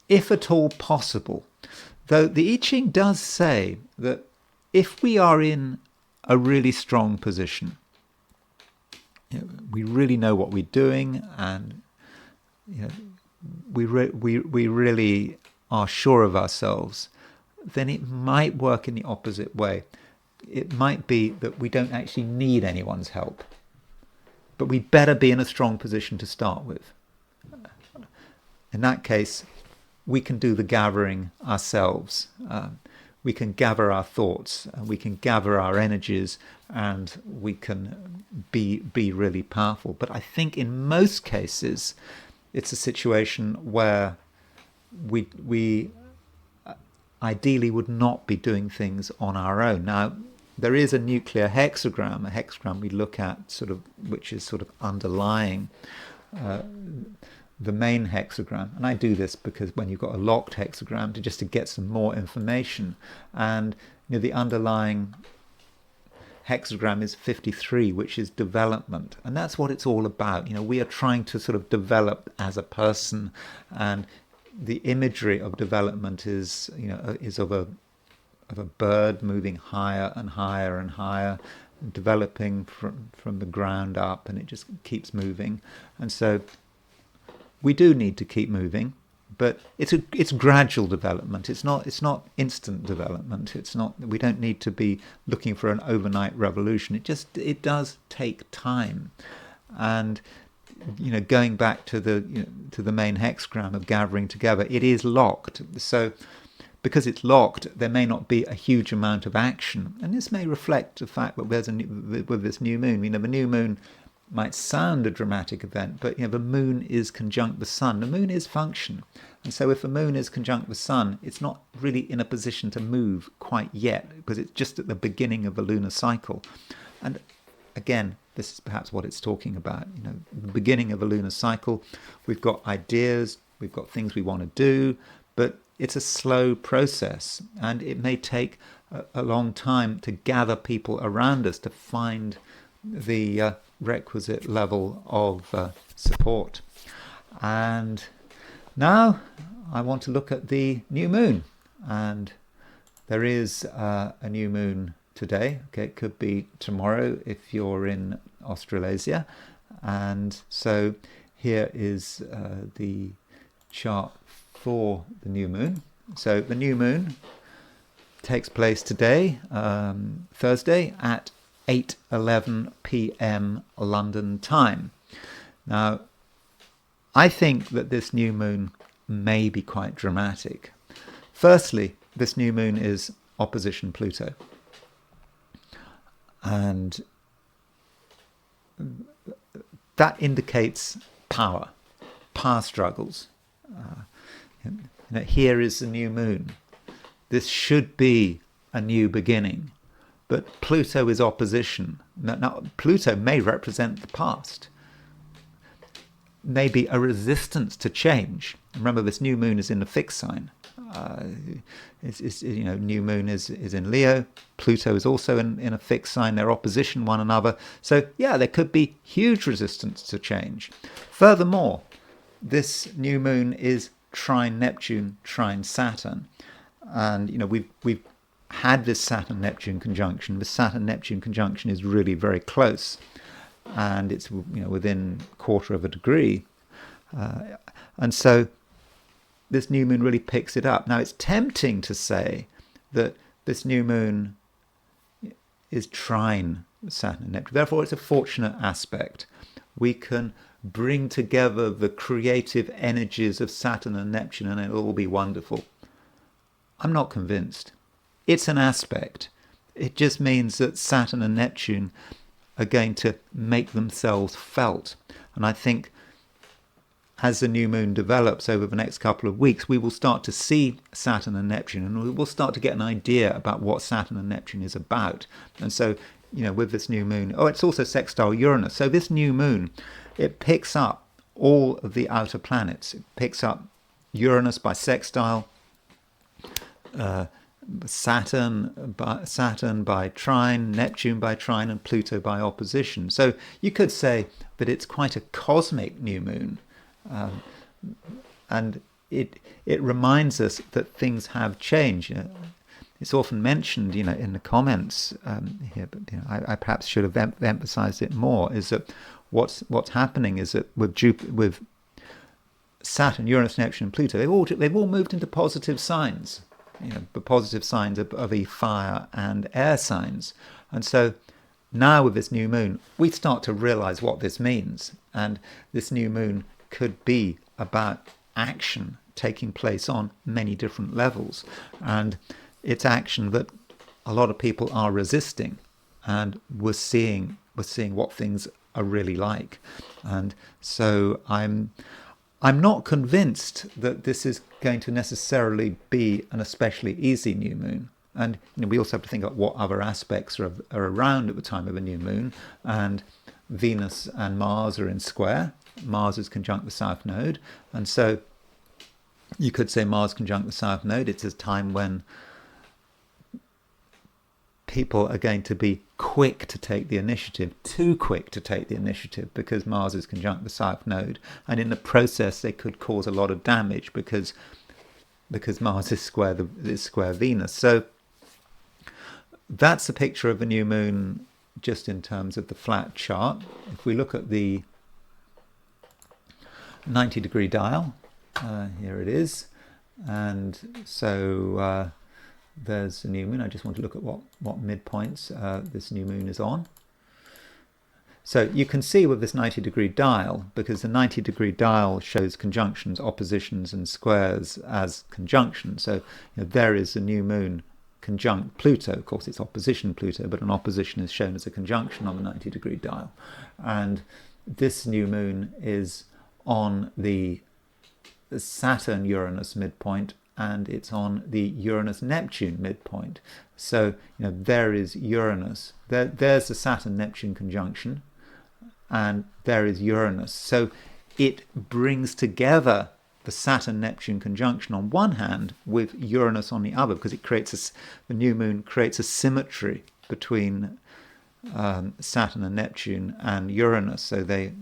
Speaker 1: if at all possible. Though the I Ching does say that if we are in a really strong position, we really know what we're doing, and we really are sure of ourselves, then it might work in the opposite way. It might be that we don't actually need anyone's help, but we better be in a strong position to start with. In that case, we can do the gathering ourselves. We can gather our thoughts, and we can gather our energies, and we can be really powerful. But I think in most cases, it's a situation where we ideally would not be doing things on our own. Now, there is a nuclear hexagram, a hexagram we look at, which is sort of underlying the main hexagram. And I do this because when you've got a locked hexagram, to get some more information. And the underlying hexagram is 53, which is development, and that's what it's all about. We are trying to sort of develop as a person, and the imagery of development is of a bird moving higher and higher and higher, developing from the ground up, and it just keeps moving. And so we do need to keep moving, but it's gradual development. It's not instant development. We don't need to be looking for an overnight revolution. It does take time. And going back to the main hexagram of gathering together, it is locked. So because it's locked, there may not be a huge amount of action, and this may reflect the fact that with this new moon, the new moon might sound a dramatic event, but the moon is conjunct the sun. The moon is function, and so if the moon is conjunct the sun, it's not really in a position to move quite yet, because it's just at the beginning of the lunar cycle. And again, this is perhaps what it's talking about. The beginning of a lunar cycle, we've got ideas, we've got things we want to do, but it's a slow process, and it may take a long time to gather people around us to find the requisite level of support. And now I want to look at the new moon, and there is a new moon today. Okay, it could be tomorrow if you're in Australasia. And so here is the chart for the new moon. So the new moon takes place today, Thursday, at 8:11 p.m. London time. Now, I think that this new moon may be quite dramatic. Firstly, this new moon is opposition Pluto. And that indicates power struggles. Here is the new moon. This should be a new beginning. But Pluto is opposition. Now, Pluto may represent the past. Maybe a resistance to change. Remember, this new moon is in the fixed sign. New moon is in Leo. Pluto is also in a fixed sign. They're opposition one another. So, yeah, there could be huge resistance to change. Furthermore, this new moon is trine Neptune, trine Saturn. And, we've had this Saturn-Neptune conjunction. The Saturn-Neptune conjunction is really very close, and it's within a quarter of a degree, and so this new moon really picks it up. Now, it's tempting to say that this new moon is trine Saturn and Neptune, therefore it's a fortunate aspect. We can bring together the creative energies of Saturn and Neptune, and it'll all be wonderful. I'm not convinced. It's an aspect. It just means that Saturn and Neptune are going to make themselves felt. And I think as the new moon develops over the next couple of weeks, we will start to see Saturn and Neptune, and we will start to get an idea about what Saturn and Neptune is about. And so, with this new moon, it's also sextile Uranus. So this new moon, it picks up all of the outer planets. It picks up Uranus by sextile, Saturn by trine, Neptune by trine, and Pluto by opposition. So you could say that it's quite a cosmic new moon, and it reminds us that things have changed. It's often mentioned, in the comments here, but I perhaps should have emphasized it more. Is that what's happening is that with Saturn, Uranus, Neptune, and Pluto, they've all moved into positive signs. The positive signs of the fire and air signs. And so now with this new moon, we start to realize what this means. And this new moon could be about action taking place on many different levels. And it's action that a lot of people are resisting. And we're seeing what things are really like. And so I'm not convinced that this is going to necessarily be an especially easy new moon. And we also have to think about what other aspects are around at the time of a new moon. And Venus and Mars are in square. Mars is conjunct the South Node. And so you could say Mars conjunct the South Node. It's a time when people are going to be quick to take the initiative, too quick to take the initiative, because Mars is conjunct the South Node, and in the process they could cause a lot of damage because Mars is square Venus. So that's a picture of the new moon just in terms of the flat chart. If we look at the 90-degree dial, here it is, and so there's the new moon. I just want to look at what midpoints this new moon is on. So you can see with this 90-degree dial, because the 90-degree dial shows conjunctions, oppositions and squares as conjunctions. So there is the new moon conjunct Pluto. Of course it's opposition Pluto, but an opposition is shown as a conjunction on the 90-degree dial. And this new moon is on the Saturn-Uranus midpoint, and it's on the Uranus-Neptune midpoint. So there is Uranus. There's the Saturn-Neptune conjunction, and there is Uranus. So it brings together the Saturn-Neptune conjunction on one hand with Uranus on the other, because the new moon creates a symmetry between Saturn and Neptune and Uranus. So they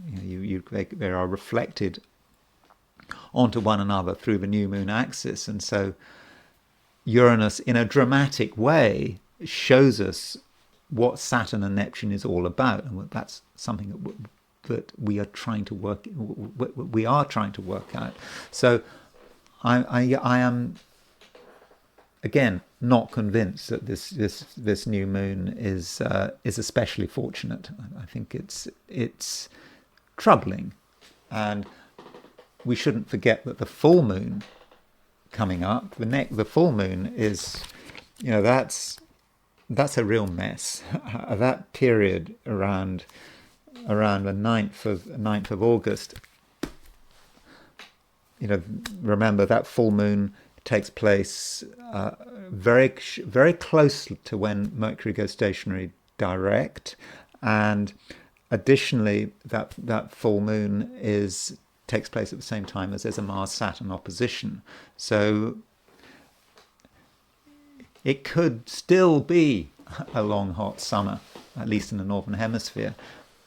Speaker 1: are reflected onto one another through the new moon axis, and so Uranus in a dramatic way shows us what Saturn and Neptune is all about, and that's something that we are trying to work out. So I am again not convinced that this new moon is especially fortunate. I think it's troubling, and we shouldn't forget that the full moon coming up, the full moon is, that's a real mess. That period around the 9th of August, remember that full moon takes place very, very close to when Mercury goes stationary direct, and additionally that full moon takes place at the same time as there's a Mars-Saturn opposition. So it could still be a long, hot summer, at least in the Northern Hemisphere.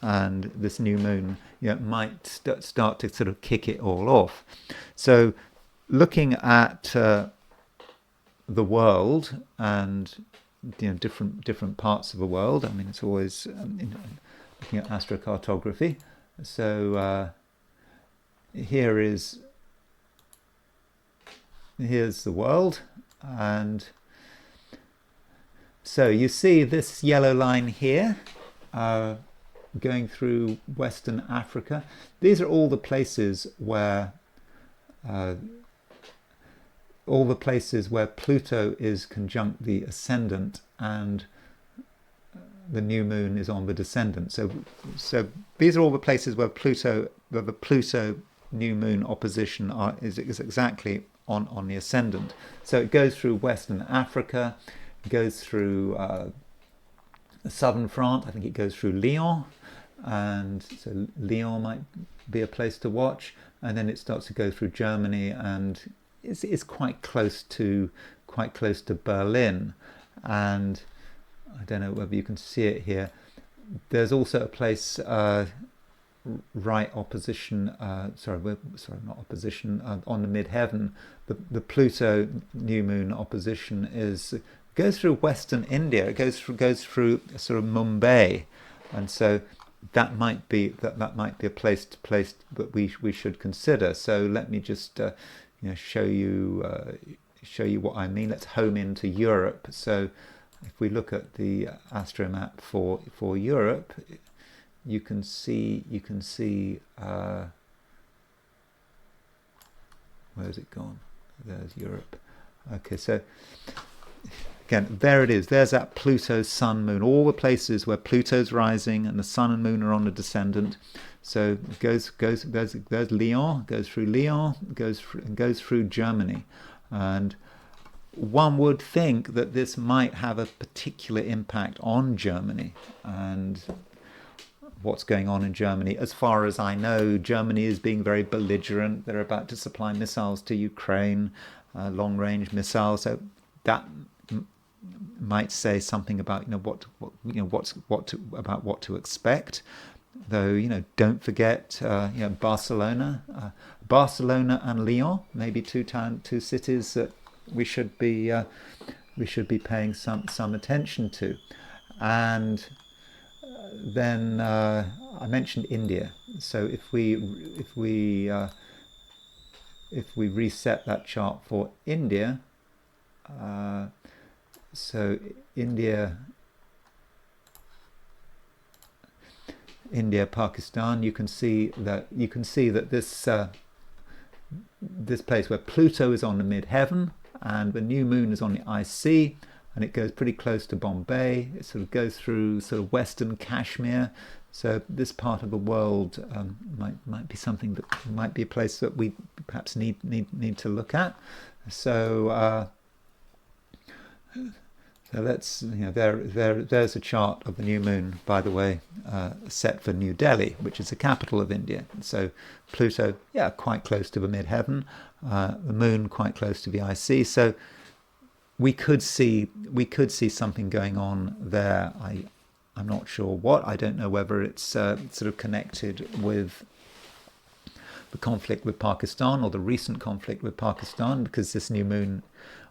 Speaker 1: And this new moon might start to sort of kick it all off. So looking at the world and different parts of the world, I mean, it's always looking at astrocartography. So here's the world, and so you see this yellow line here going through Western Africa. These are all the places where Pluto is conjunct the ascendant and the new moon is on the descendant. So these are all the places where the Pluto new moon opposition is exactly on the ascendant. So it goes through Western Africa, it goes through southern France. I think it goes through Lyon, and so Lyon might be a place to watch. And then it starts to go through Germany, and it's quite close to Berlin. And I don't know whether you can see it here. There's also a place right opposition, not opposition, on the midheaven. The Pluto new moon opposition goes through Western India. It goes through sort of Mumbai, and so that might be a place that we should consider. So let me just show you what I mean. Let's home into Europe. So if we look at the astromap for Europe, you can see where's it gone? There's Europe. Okay, so again, there it is. There's that Pluto Sun Moon. All the places where Pluto's rising and the Sun and Moon are on the descendant. So it there's Lyon, goes through Lyon, goes through Germany, and one would think that this might have a particular impact on Germany and what's going on in Germany. As far as I know, Germany is being very belligerent. They're about to supply missiles to Ukraine, long-range missiles. So that might say something about what to expect. Though don't forget Barcelona, and Lyon, maybe two cities that we should be paying some attention to. And then I mentioned India. So if we reset that chart for India, so India, Pakistan, you can see that this place where Pluto is on the midheaven and the new moon is on the IC, and it goes pretty close to Bombay. It sort of goes through sort of Western Kashmir. So this part of the world might be something that might be a place that we perhaps need to look at. So let's there's a chart of the new moon, by the way, set for New Delhi, which is the capital of India. So Pluto, quite close to the midheaven, the moon quite close to the IC. So we could see something going on there. I'm not sure what. I don't know whether it's sort of connected with the conflict with Pakistan or the recent conflict with Pakistan, because this new moon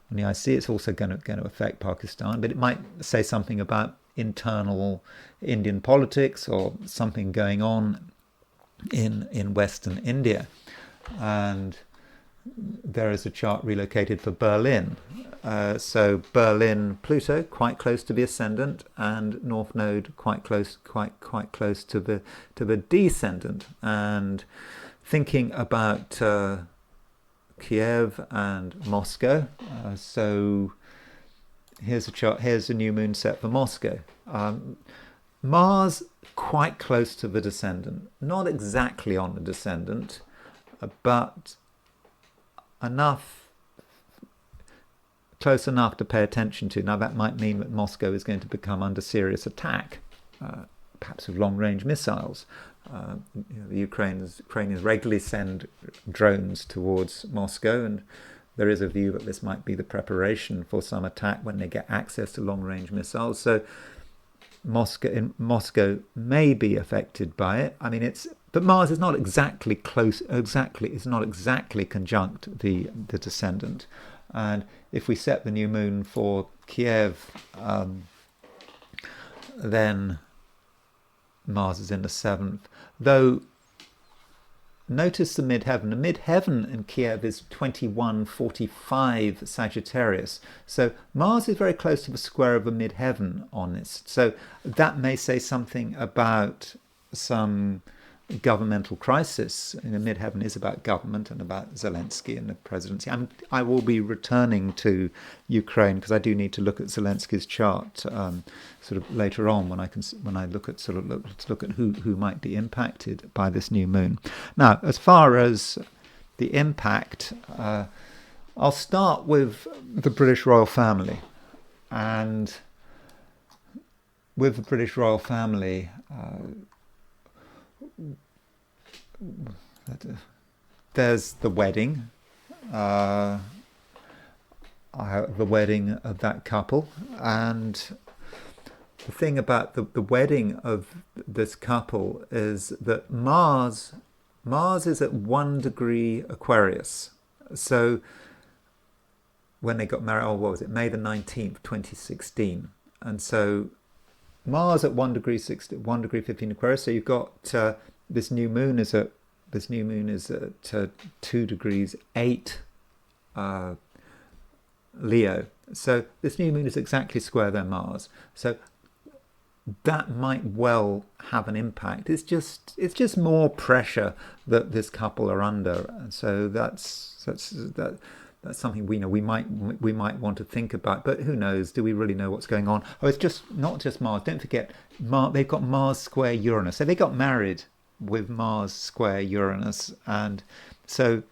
Speaker 1: on the IC, it's also going to affect Pakistan. But it might say something about internal Indian politics or something going on in Western India. And there is a chart relocated for Berlin. So Berlin, Pluto, quite close to the ascendant, and North Node quite close to the descendant. And thinking about Kiev and Moscow. So here's a chart. Here's a new moon set for Moscow. Mars quite close to the descendant, not exactly on the descendant, but close enough to pay attention to. Now that might mean that Moscow is going to become under serious attack, perhaps with long-range missiles. The Ukrainians regularly send drones towards Moscow, and there is a view that this might be the preparation for some attack when they get access to long-range missiles. So Moscow may be affected by it. I mean, but Mars is not exactly close. It's not exactly conjunct the descendant. And if we set the new moon for Kiev, then Mars is in the 7th. Though, notice the midheaven. The midheaven in Kiev is 2145 Sagittarius. So Mars is very close to the square of the midheaven on this. So that may say something about some governmental crisis. The midheaven is about government and about Zelensky and the presidency. I will be returning to Ukraine because I do need to look at Zelensky's chart sort of later on when I look at who might be impacted by this new moon. Now, as far as the impact, I'll start with the British royal family. And with the British royal family, there's the wedding, the wedding of that couple. And the thing about the wedding of this couple is that Mars is at 1 degree Aquarius. So when they got married, what was it, May the 19th, 2016. And so Mars at 1 degree 15 Aquarius. So you've got this new moon is at 2 degrees 8 Leo. So this new moon is exactly square their Mars. So that might well have an impact. It's just more pressure that this couple are under. And so that's something we might want to think about. But who knows? Do we really know what's going on? Oh, it's just not just Mars. Don't forget, they've got Mars square Uranus. So they got married with Mars square Uranus, and so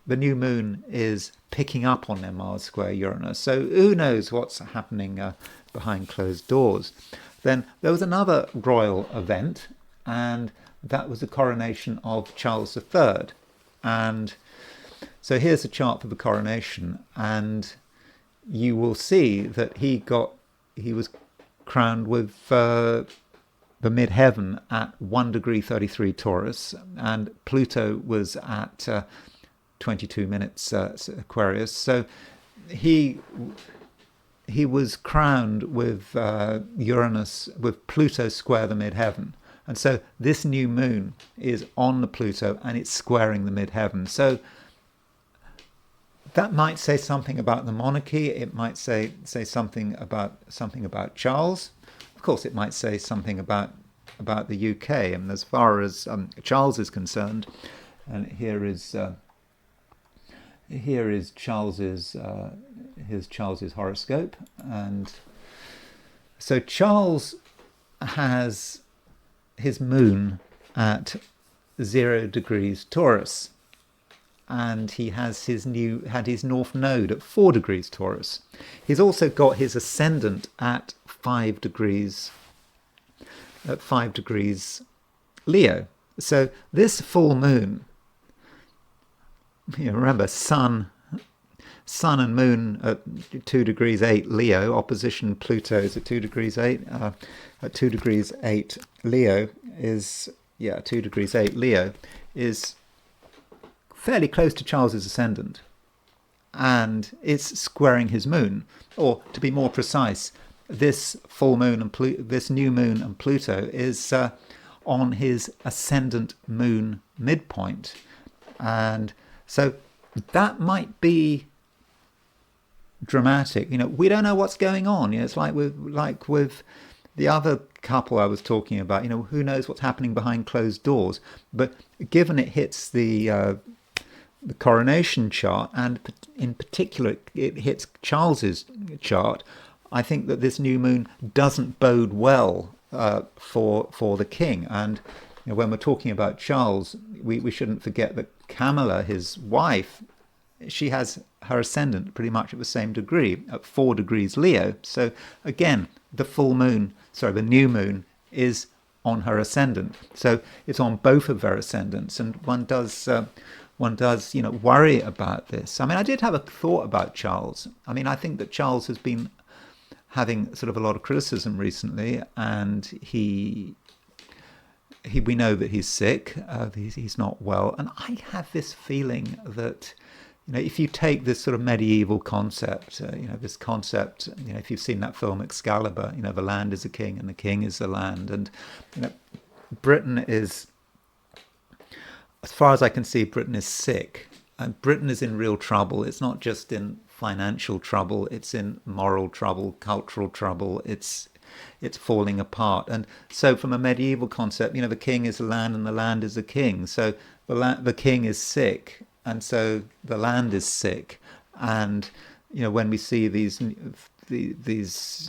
Speaker 1: the new moon is picking up on their Mars square Uranus. So who knows what's happening behind closed doors. Then there was another royal event, and that was the coronation of Charles III. And so here's a chart for the coronation, and you will see that he was crowned with the midheaven at 1 degree 33 Taurus, and Pluto was at 22 minutes Aquarius. So he was crowned with Uranus, with Pluto square the midheaven. And so this new moon is on the Pluto and it's squaring the midheaven. So that might say something about the monarchy. It might say something about Charles. Of course, it might say something about the UK. And as far as Charles is concerned, and here is Charles's horoscope, and so Charles has his moon at 0 degrees Taurus, and he had his north node at 4 degrees Taurus. He's also got his ascendant at 5 degrees Leo. So this full moon, remember, sun and moon at 2 degrees 8 Leo, opposition Pluto is at 2 degrees 8. At 2 degrees 8 Leo is 2 degrees 8 Leo is fairly close to Charles's ascendant, and it's squaring his moon. Or to be more precise, this full moon and this new moon and Pluto is on his ascendant moon midpoint, and so that might be dramatic. We don't know what's going on. It's like with the other couple I was talking about. Who knows what's happening behind closed doors? But given it hits the coronation chart, and in particular it hits Charles's chart, I think that this new moon doesn't bode well for the king. And when we're talking about Charles, we shouldn't forget that Camilla, his wife, she has her ascendant pretty much at the same degree, at 4 degrees Leo. So again, the new moon is on her ascendant. So it's on both of their ascendants, and one does worry about this. I did have a thought about Charles. I think that Charles has been having sort of a lot of criticism recently, and we know that he's sick, he's not well, and I have this feeling that if you take this sort of medieval concept, this concept, if you've seen that film Excalibur, the land is a king and the king is the land, and Britain is, as far as I can see, Britain is sick, and Britain is in real trouble. It's not just in financial trouble, it's in moral trouble, cultural trouble. It's falling apart. And so from a medieval concept, the king is the land and the land is the king. So the king is sick, and so the land is sick. And when we see these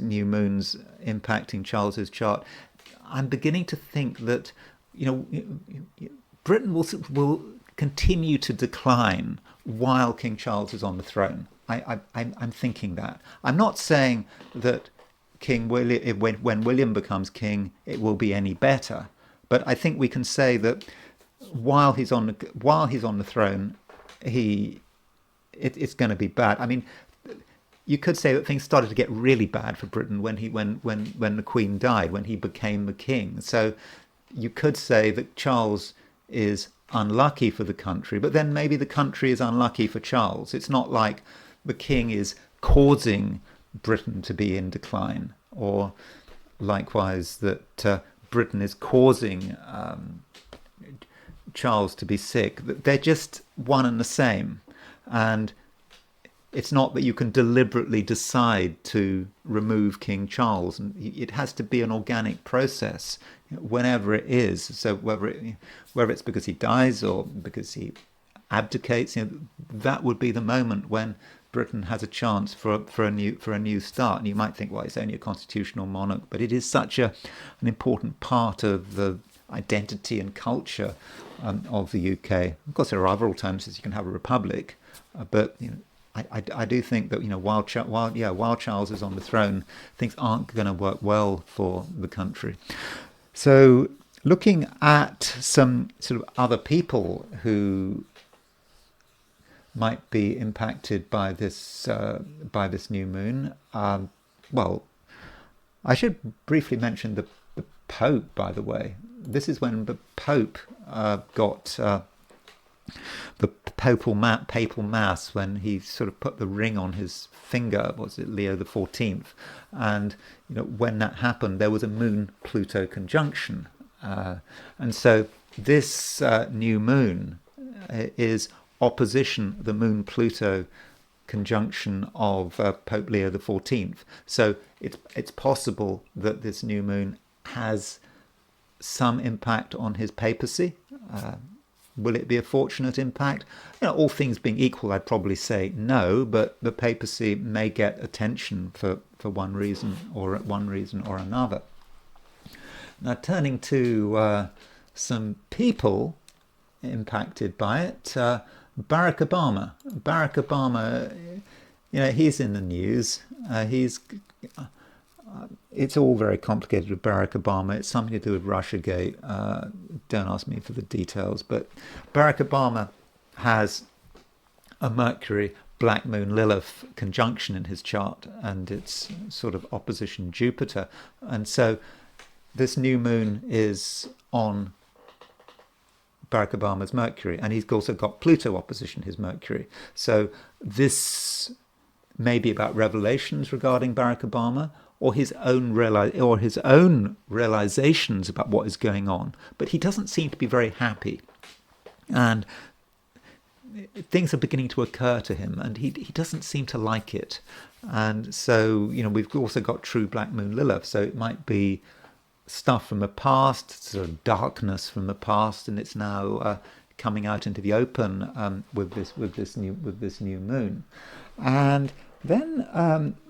Speaker 1: new moons impacting Charles's chart, I'm beginning to think that Britain will continue to decline while King Charles is on the throne. I'm thinking that. I'm not saying that King William, when William becomes king, it will be any better. But I think we can say that while he's on the throne, it's going to be bad. You could say that things started to get really bad for Britain when the Queen died, when he became the king. So you could say that Charles is unlucky for the country, but then maybe the country is unlucky for Charles. It's not like the king is causing Britain to be in decline, or likewise that Britain is causing Charles to be sick. They're just one and the same, and it's not that you can deliberately decide to remove King Charles, and it has to be an organic process whenever it is. So whether it's because he dies or because he abdicates, that would be the moment when Britain has a chance for a new start. And you might think, well, it's only a constitutional monarch, but it is such an important part of the identity and culture of the UK. Of course, there are other alternatives. You can have a republic, but I do think that while Charles is on the throne, things aren't going to work well for the country. So, looking at some sort of other people who might be impacted by this new moon. Well, I should briefly mention the Pope, by the way. This is when the Pope got the papal mass, when he sort of put the ring on his finger. Was it Leo the 14th? And when that happened, there was a Moon-Pluto conjunction, and so this new moon is opposition the Moon-Pluto conjunction of Pope Leo the 14th. So it's possible that this new moon has some impact on his papacy. Will it be a fortunate impact? All things being equal, I'd probably say no, but the papacy may get attention for one reason or another. Now, turning to some people impacted by it, Barack Obama. Barack Obama, he's in the news. It's all very complicated with Barack Obama. It's something to do with Russiagate. Don't ask me for the details. But Barack Obama has a Mercury Black Moon Lilith conjunction in his chart, and it's sort of opposition Jupiter. And so this new moon is on Barack Obama's Mercury, and he's also got Pluto opposition his Mercury. So this may be about revelations regarding Barack Obama, or his own realizations about what is going on. But he doesn't seem to be very happy, and things are beginning to occur to him, and he doesn't seem to like it. And so we've also got true Black Moon Lilith, so it might be stuff from the past, sort of darkness from the past, and it's now coming out into the open with this new moon. And then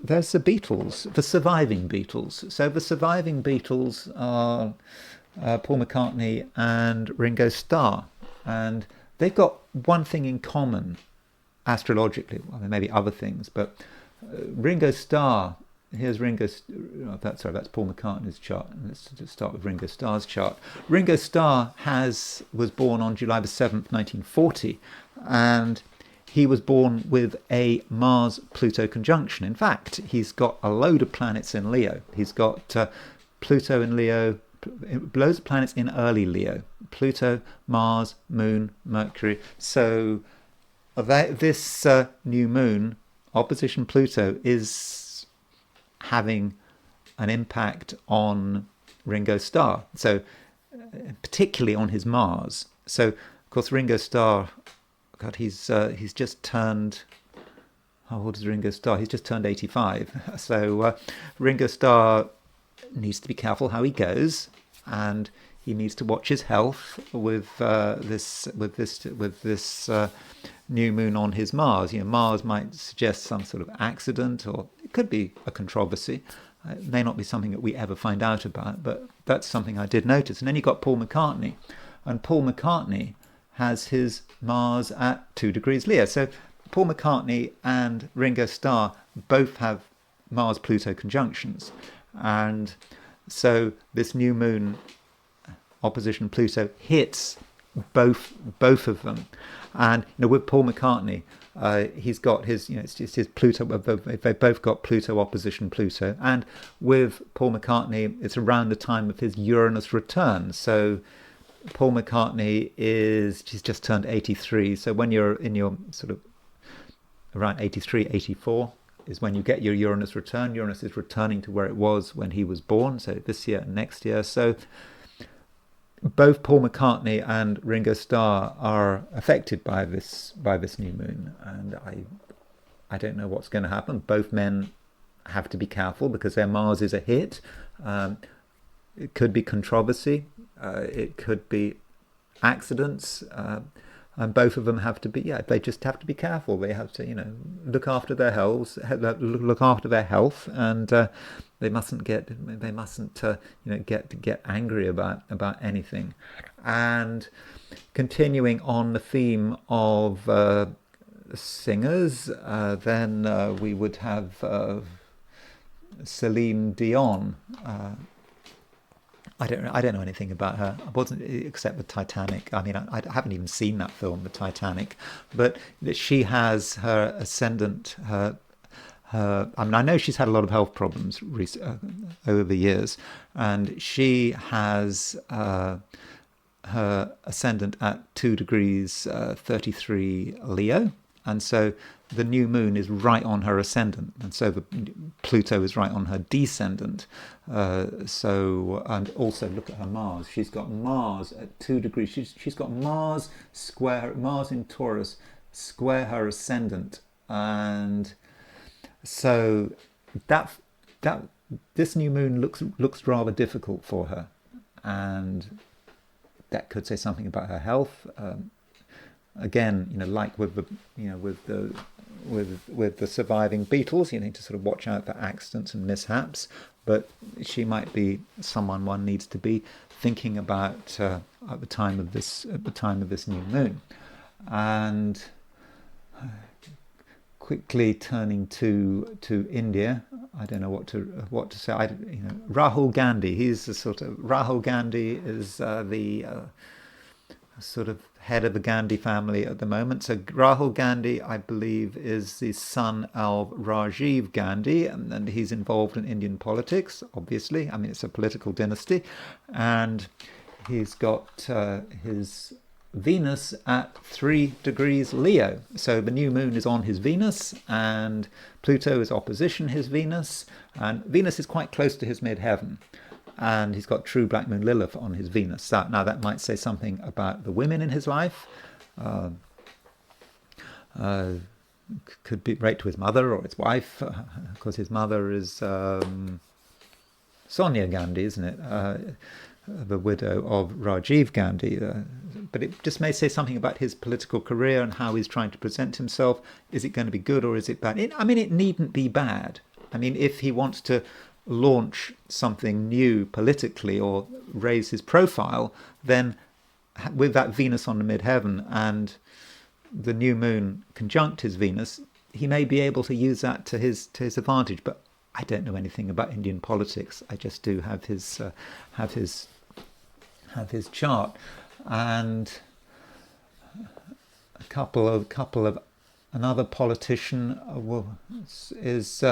Speaker 1: there's the Beatles, the surviving Beatles. So the surviving Beatles are Paul McCartney and Ringo Starr, and they've got one thing in common astrologically. Well, there may be other things, but Ringo Starr. Here's Ringo's. That's Paul McCartney's chart. Let's just start with Ringo Starr's chart. Ringo Starr was born on July the 7th, 1940, and he was born with a Mars-Pluto conjunction. In fact, he's got a load of planets in Leo. He's got Pluto in Leo, loads of planets in early Leo. Pluto, Mars, Moon, Mercury. So this new moon, opposition Pluto, is having an impact on Ringo Starr. So particularly on his Mars. So, of course, Ringo Starr... God, he's just turned... How old is Ringo Starr? He's just turned 85. So Ringo Starr needs to be careful how he goes, and he needs to watch his health with this new moon on his Mars. Mars might suggest some sort of accident, or it could be a controversy. It may not be something that we ever find out about, but that's something I did notice. And then you got Paul McCartney, and Paul McCartney has his Mars at 2 degrees Leo. So Paul McCartney and Ringo Starr both have Mars-Pluto conjunctions. And so this new moon opposition Pluto hits both of them. And with Paul McCartney, he's got his, it's his Pluto. They both got Pluto opposition Pluto. And with Paul McCartney, it's around the time of his Uranus return. So Paul McCartney he's just turned 83. So when you're in your sort of around 83, 84 is when you get your Uranus return. Uranus is returning to where it was when he was born. So this year and next year. So both Paul McCartney and Ringo Starr are affected by this new moon. And I don't know what's going to happen. Both men have to be careful because their Mars is a hit. It could be controversy. It could be accidents, and both of them have to be. They just have to be careful. They have to, look after their health, and they mustn't get angry about anything. And continuing on the theme of singers, then we would have Celine Dion. I don't know anything about her. I wasn't except the Titanic. I mean, I haven't even seen that film, the Titanic, but she has her ascendant. I mean, I know she's had a lot of health problems over the years, and she has her ascendant at 2 degrees 33 Leo, and so the new moon is right on her ascendant, and so the Pluto is right on her descendant. And also look at her Mars. She's got Mars at 2 degrees. She's got Mars in Taurus square her ascendant, and so that this new moon looks rather difficult for her, and that could say something about her health. Again, like with the surviving Beatles, you need to sort of watch out for accidents and mishaps. But she might be someone one needs to be thinking about at the time of this new moon. And quickly turning to India, I don't know what to say. Rahul Gandhi. Rahul Gandhi is the sort of head of the Gandhi family at the moment. So Rahul Gandhi, I believe, is the son of Rajiv Gandhi, and he's involved in Indian politics, obviously. I mean, it's a political dynasty. And he's got his Venus at 3 degrees Leo. So the new moon is on his Venus, and Pluto is opposition his Venus. And Venus is quite close to his midheaven. And he's got true black moon Lilith on his Venus. Now that might say something about the women in his life. Could be right to his mother or his wife, because his mother is Sonia Gandhi, isn't it? The widow of Rajiv Gandhi. But it just may say something about his political career and how he's trying to present himself. Is it going to be good or is it bad? It needn't be bad. I mean, if he wants to launch something new politically or raise his profile, then with that Venus on the midheaven and the new moon conjunct his Venus, he may be able to use that to his advantage. But I don't know anything about Indian politics. I just do have his chart, and a couple of another politician is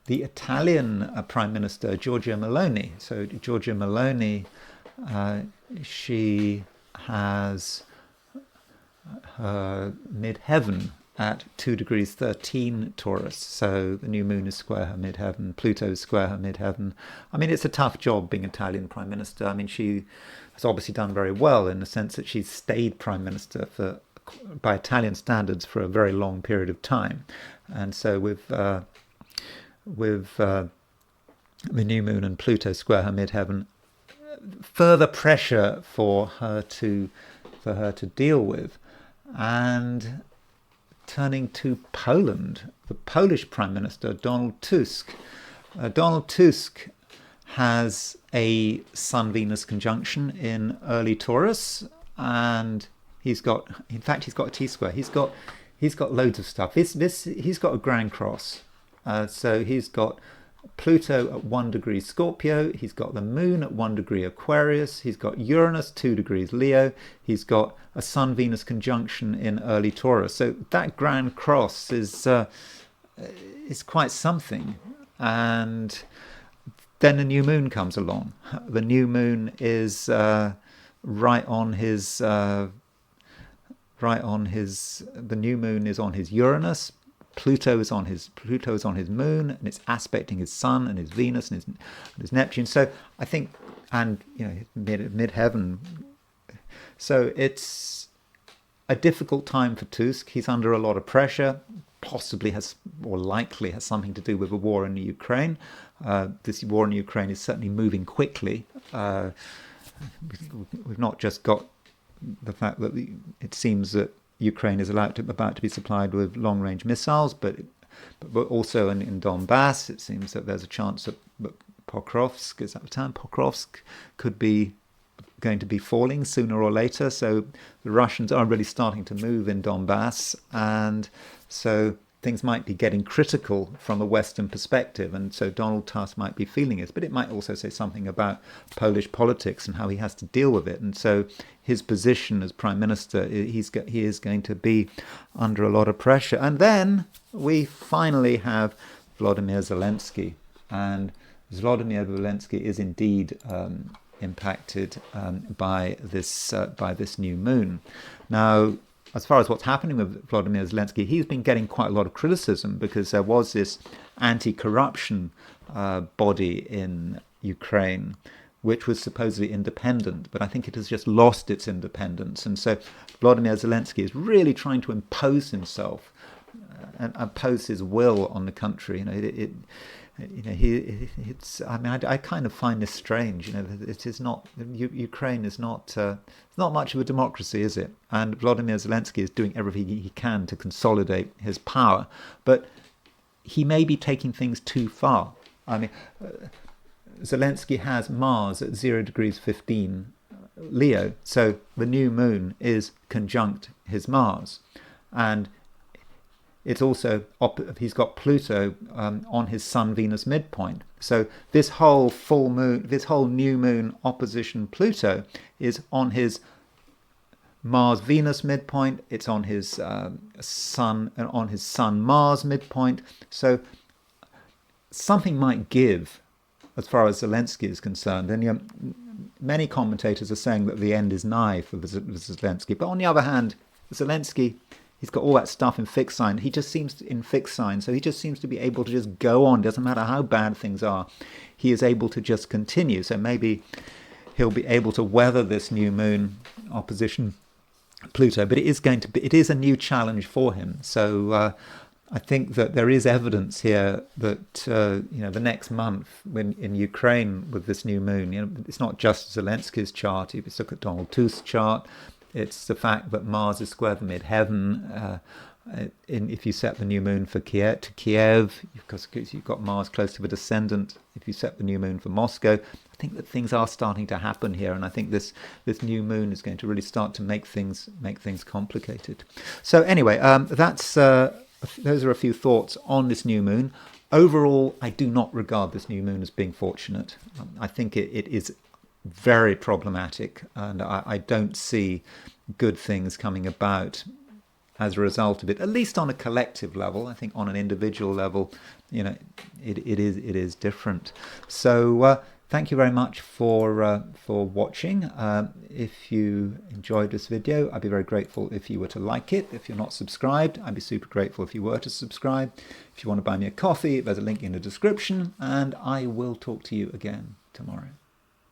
Speaker 1: the Italian Prime Minister, Giorgia Meloni. So Giorgia Meloni, she has her midheaven at 2 degrees 13 Taurus. So the new moon is square her midheaven, Pluto is square her midheaven. I mean, it's a tough job being Italian Prime Minister. I mean, she has obviously done very well in the sense that she's stayed Prime Minister by Italian standards for a very long period of time. And so with the new moon and Pluto square her midheaven, further pressure for her to deal with. And turning to Poland, the Polish Prime Minister Donald Tusk. Donald Tusk has a Sun-Venus conjunction in early Taurus, and he's got a T-square. He's got loads of stuff. He's got a Grand Cross. So he's got Pluto at 1 degree Scorpio, he's got the moon at 1 degree Aquarius, he's got Uranus 2 degrees Leo, he's got a Sun-Venus conjunction in early Taurus. So that Grand Cross is quite something. And then the new moon comes along. The new moon is right on his. The new moon is on his Uranus. Pluto is on his moon, and it's aspecting his Sun and his Venus and his Neptune. So I think, and midheaven. So it's a difficult time for Tusk. He's under a lot of pressure. Possibly likely has something to do with the war in the Ukraine. This war in Ukraine is certainly moving quickly. We've not just got the fact that it seems that Ukraine is about to be supplied with long-range missiles, but also in Donbass, it seems that there's a chance that Pokrovsk, is that the town? Pokrovsk could be going to be falling sooner or later. So the Russians are really starting to move in Donbass, and so things might be getting critical from a Western perspective, and so Donald Tusk might be feeling it, but it might also say something about Polish politics and how he has to deal with it. And so his position as Prime Minister, he is going to be under a lot of pressure. And then we finally have Volodymyr Zelensky, and Volodymyr Zelensky is indeed impacted by this new moon. Now, as far as what's happening with Volodymyr Zelensky, he's been getting quite a lot of criticism because there was this anti-corruption body in Ukraine, which was supposedly independent, but I think it has just lost its independence. And so Volodymyr Zelensky is really trying to impose himself and impose his will on the country. I kind of find this strange. It is not, Ukraine is not much of a democracy, is it? And Volodymyr Zelensky is doing everything he can to consolidate his power, but he may be taking things too far. Zelensky has Mars at 0 degrees 15 Leo, so the new moon is conjunct his Mars, and it's also he's got Pluto on his Sun-Venus midpoint. So this whole full moon, this whole new moon opposition Pluto is on his Mars-Venus midpoint. It's on his Sun-Mars midpoint. So something might give as far as Zelensky is concerned. And many commentators are saying that the end is nigh for Zelensky. But on the other hand, Zelensky, he's got all that stuff in fixed sign. He just seems to, in fixed sign, so he just seems to be able to just go on. Doesn't matter how bad things are, he is able to just continue. So maybe he'll be able to weather this new moon opposition Pluto. But it is a new challenge for him. So I think that there is evidence here that the next month, when in Ukraine with this new moon, it's not just Zelensky's chart. If you look at Donald Tusk's chart, it's the fact that Mars is square the midheaven. If you set the new moon for Kiev, because you've got Mars close to the descendant. If you set the new moon for Moscow, I think that things are starting to happen here, and I think this new moon is going to really start to make things complicated. So anyway, those are a few thoughts on this new moon. Overall, I do not regard this new moon as being fortunate. I think it is very problematic, and I don't see good things coming about as a result of it, at least on a collective level. I think on an individual level, it is different. So thank you very much for watching. If you enjoyed this video, I'd be very grateful if you were to like it. If you're not subscribed, I'd be super grateful if you were to subscribe. If you want to buy me a coffee, there's a link in the description, and I will talk to you again tomorrow.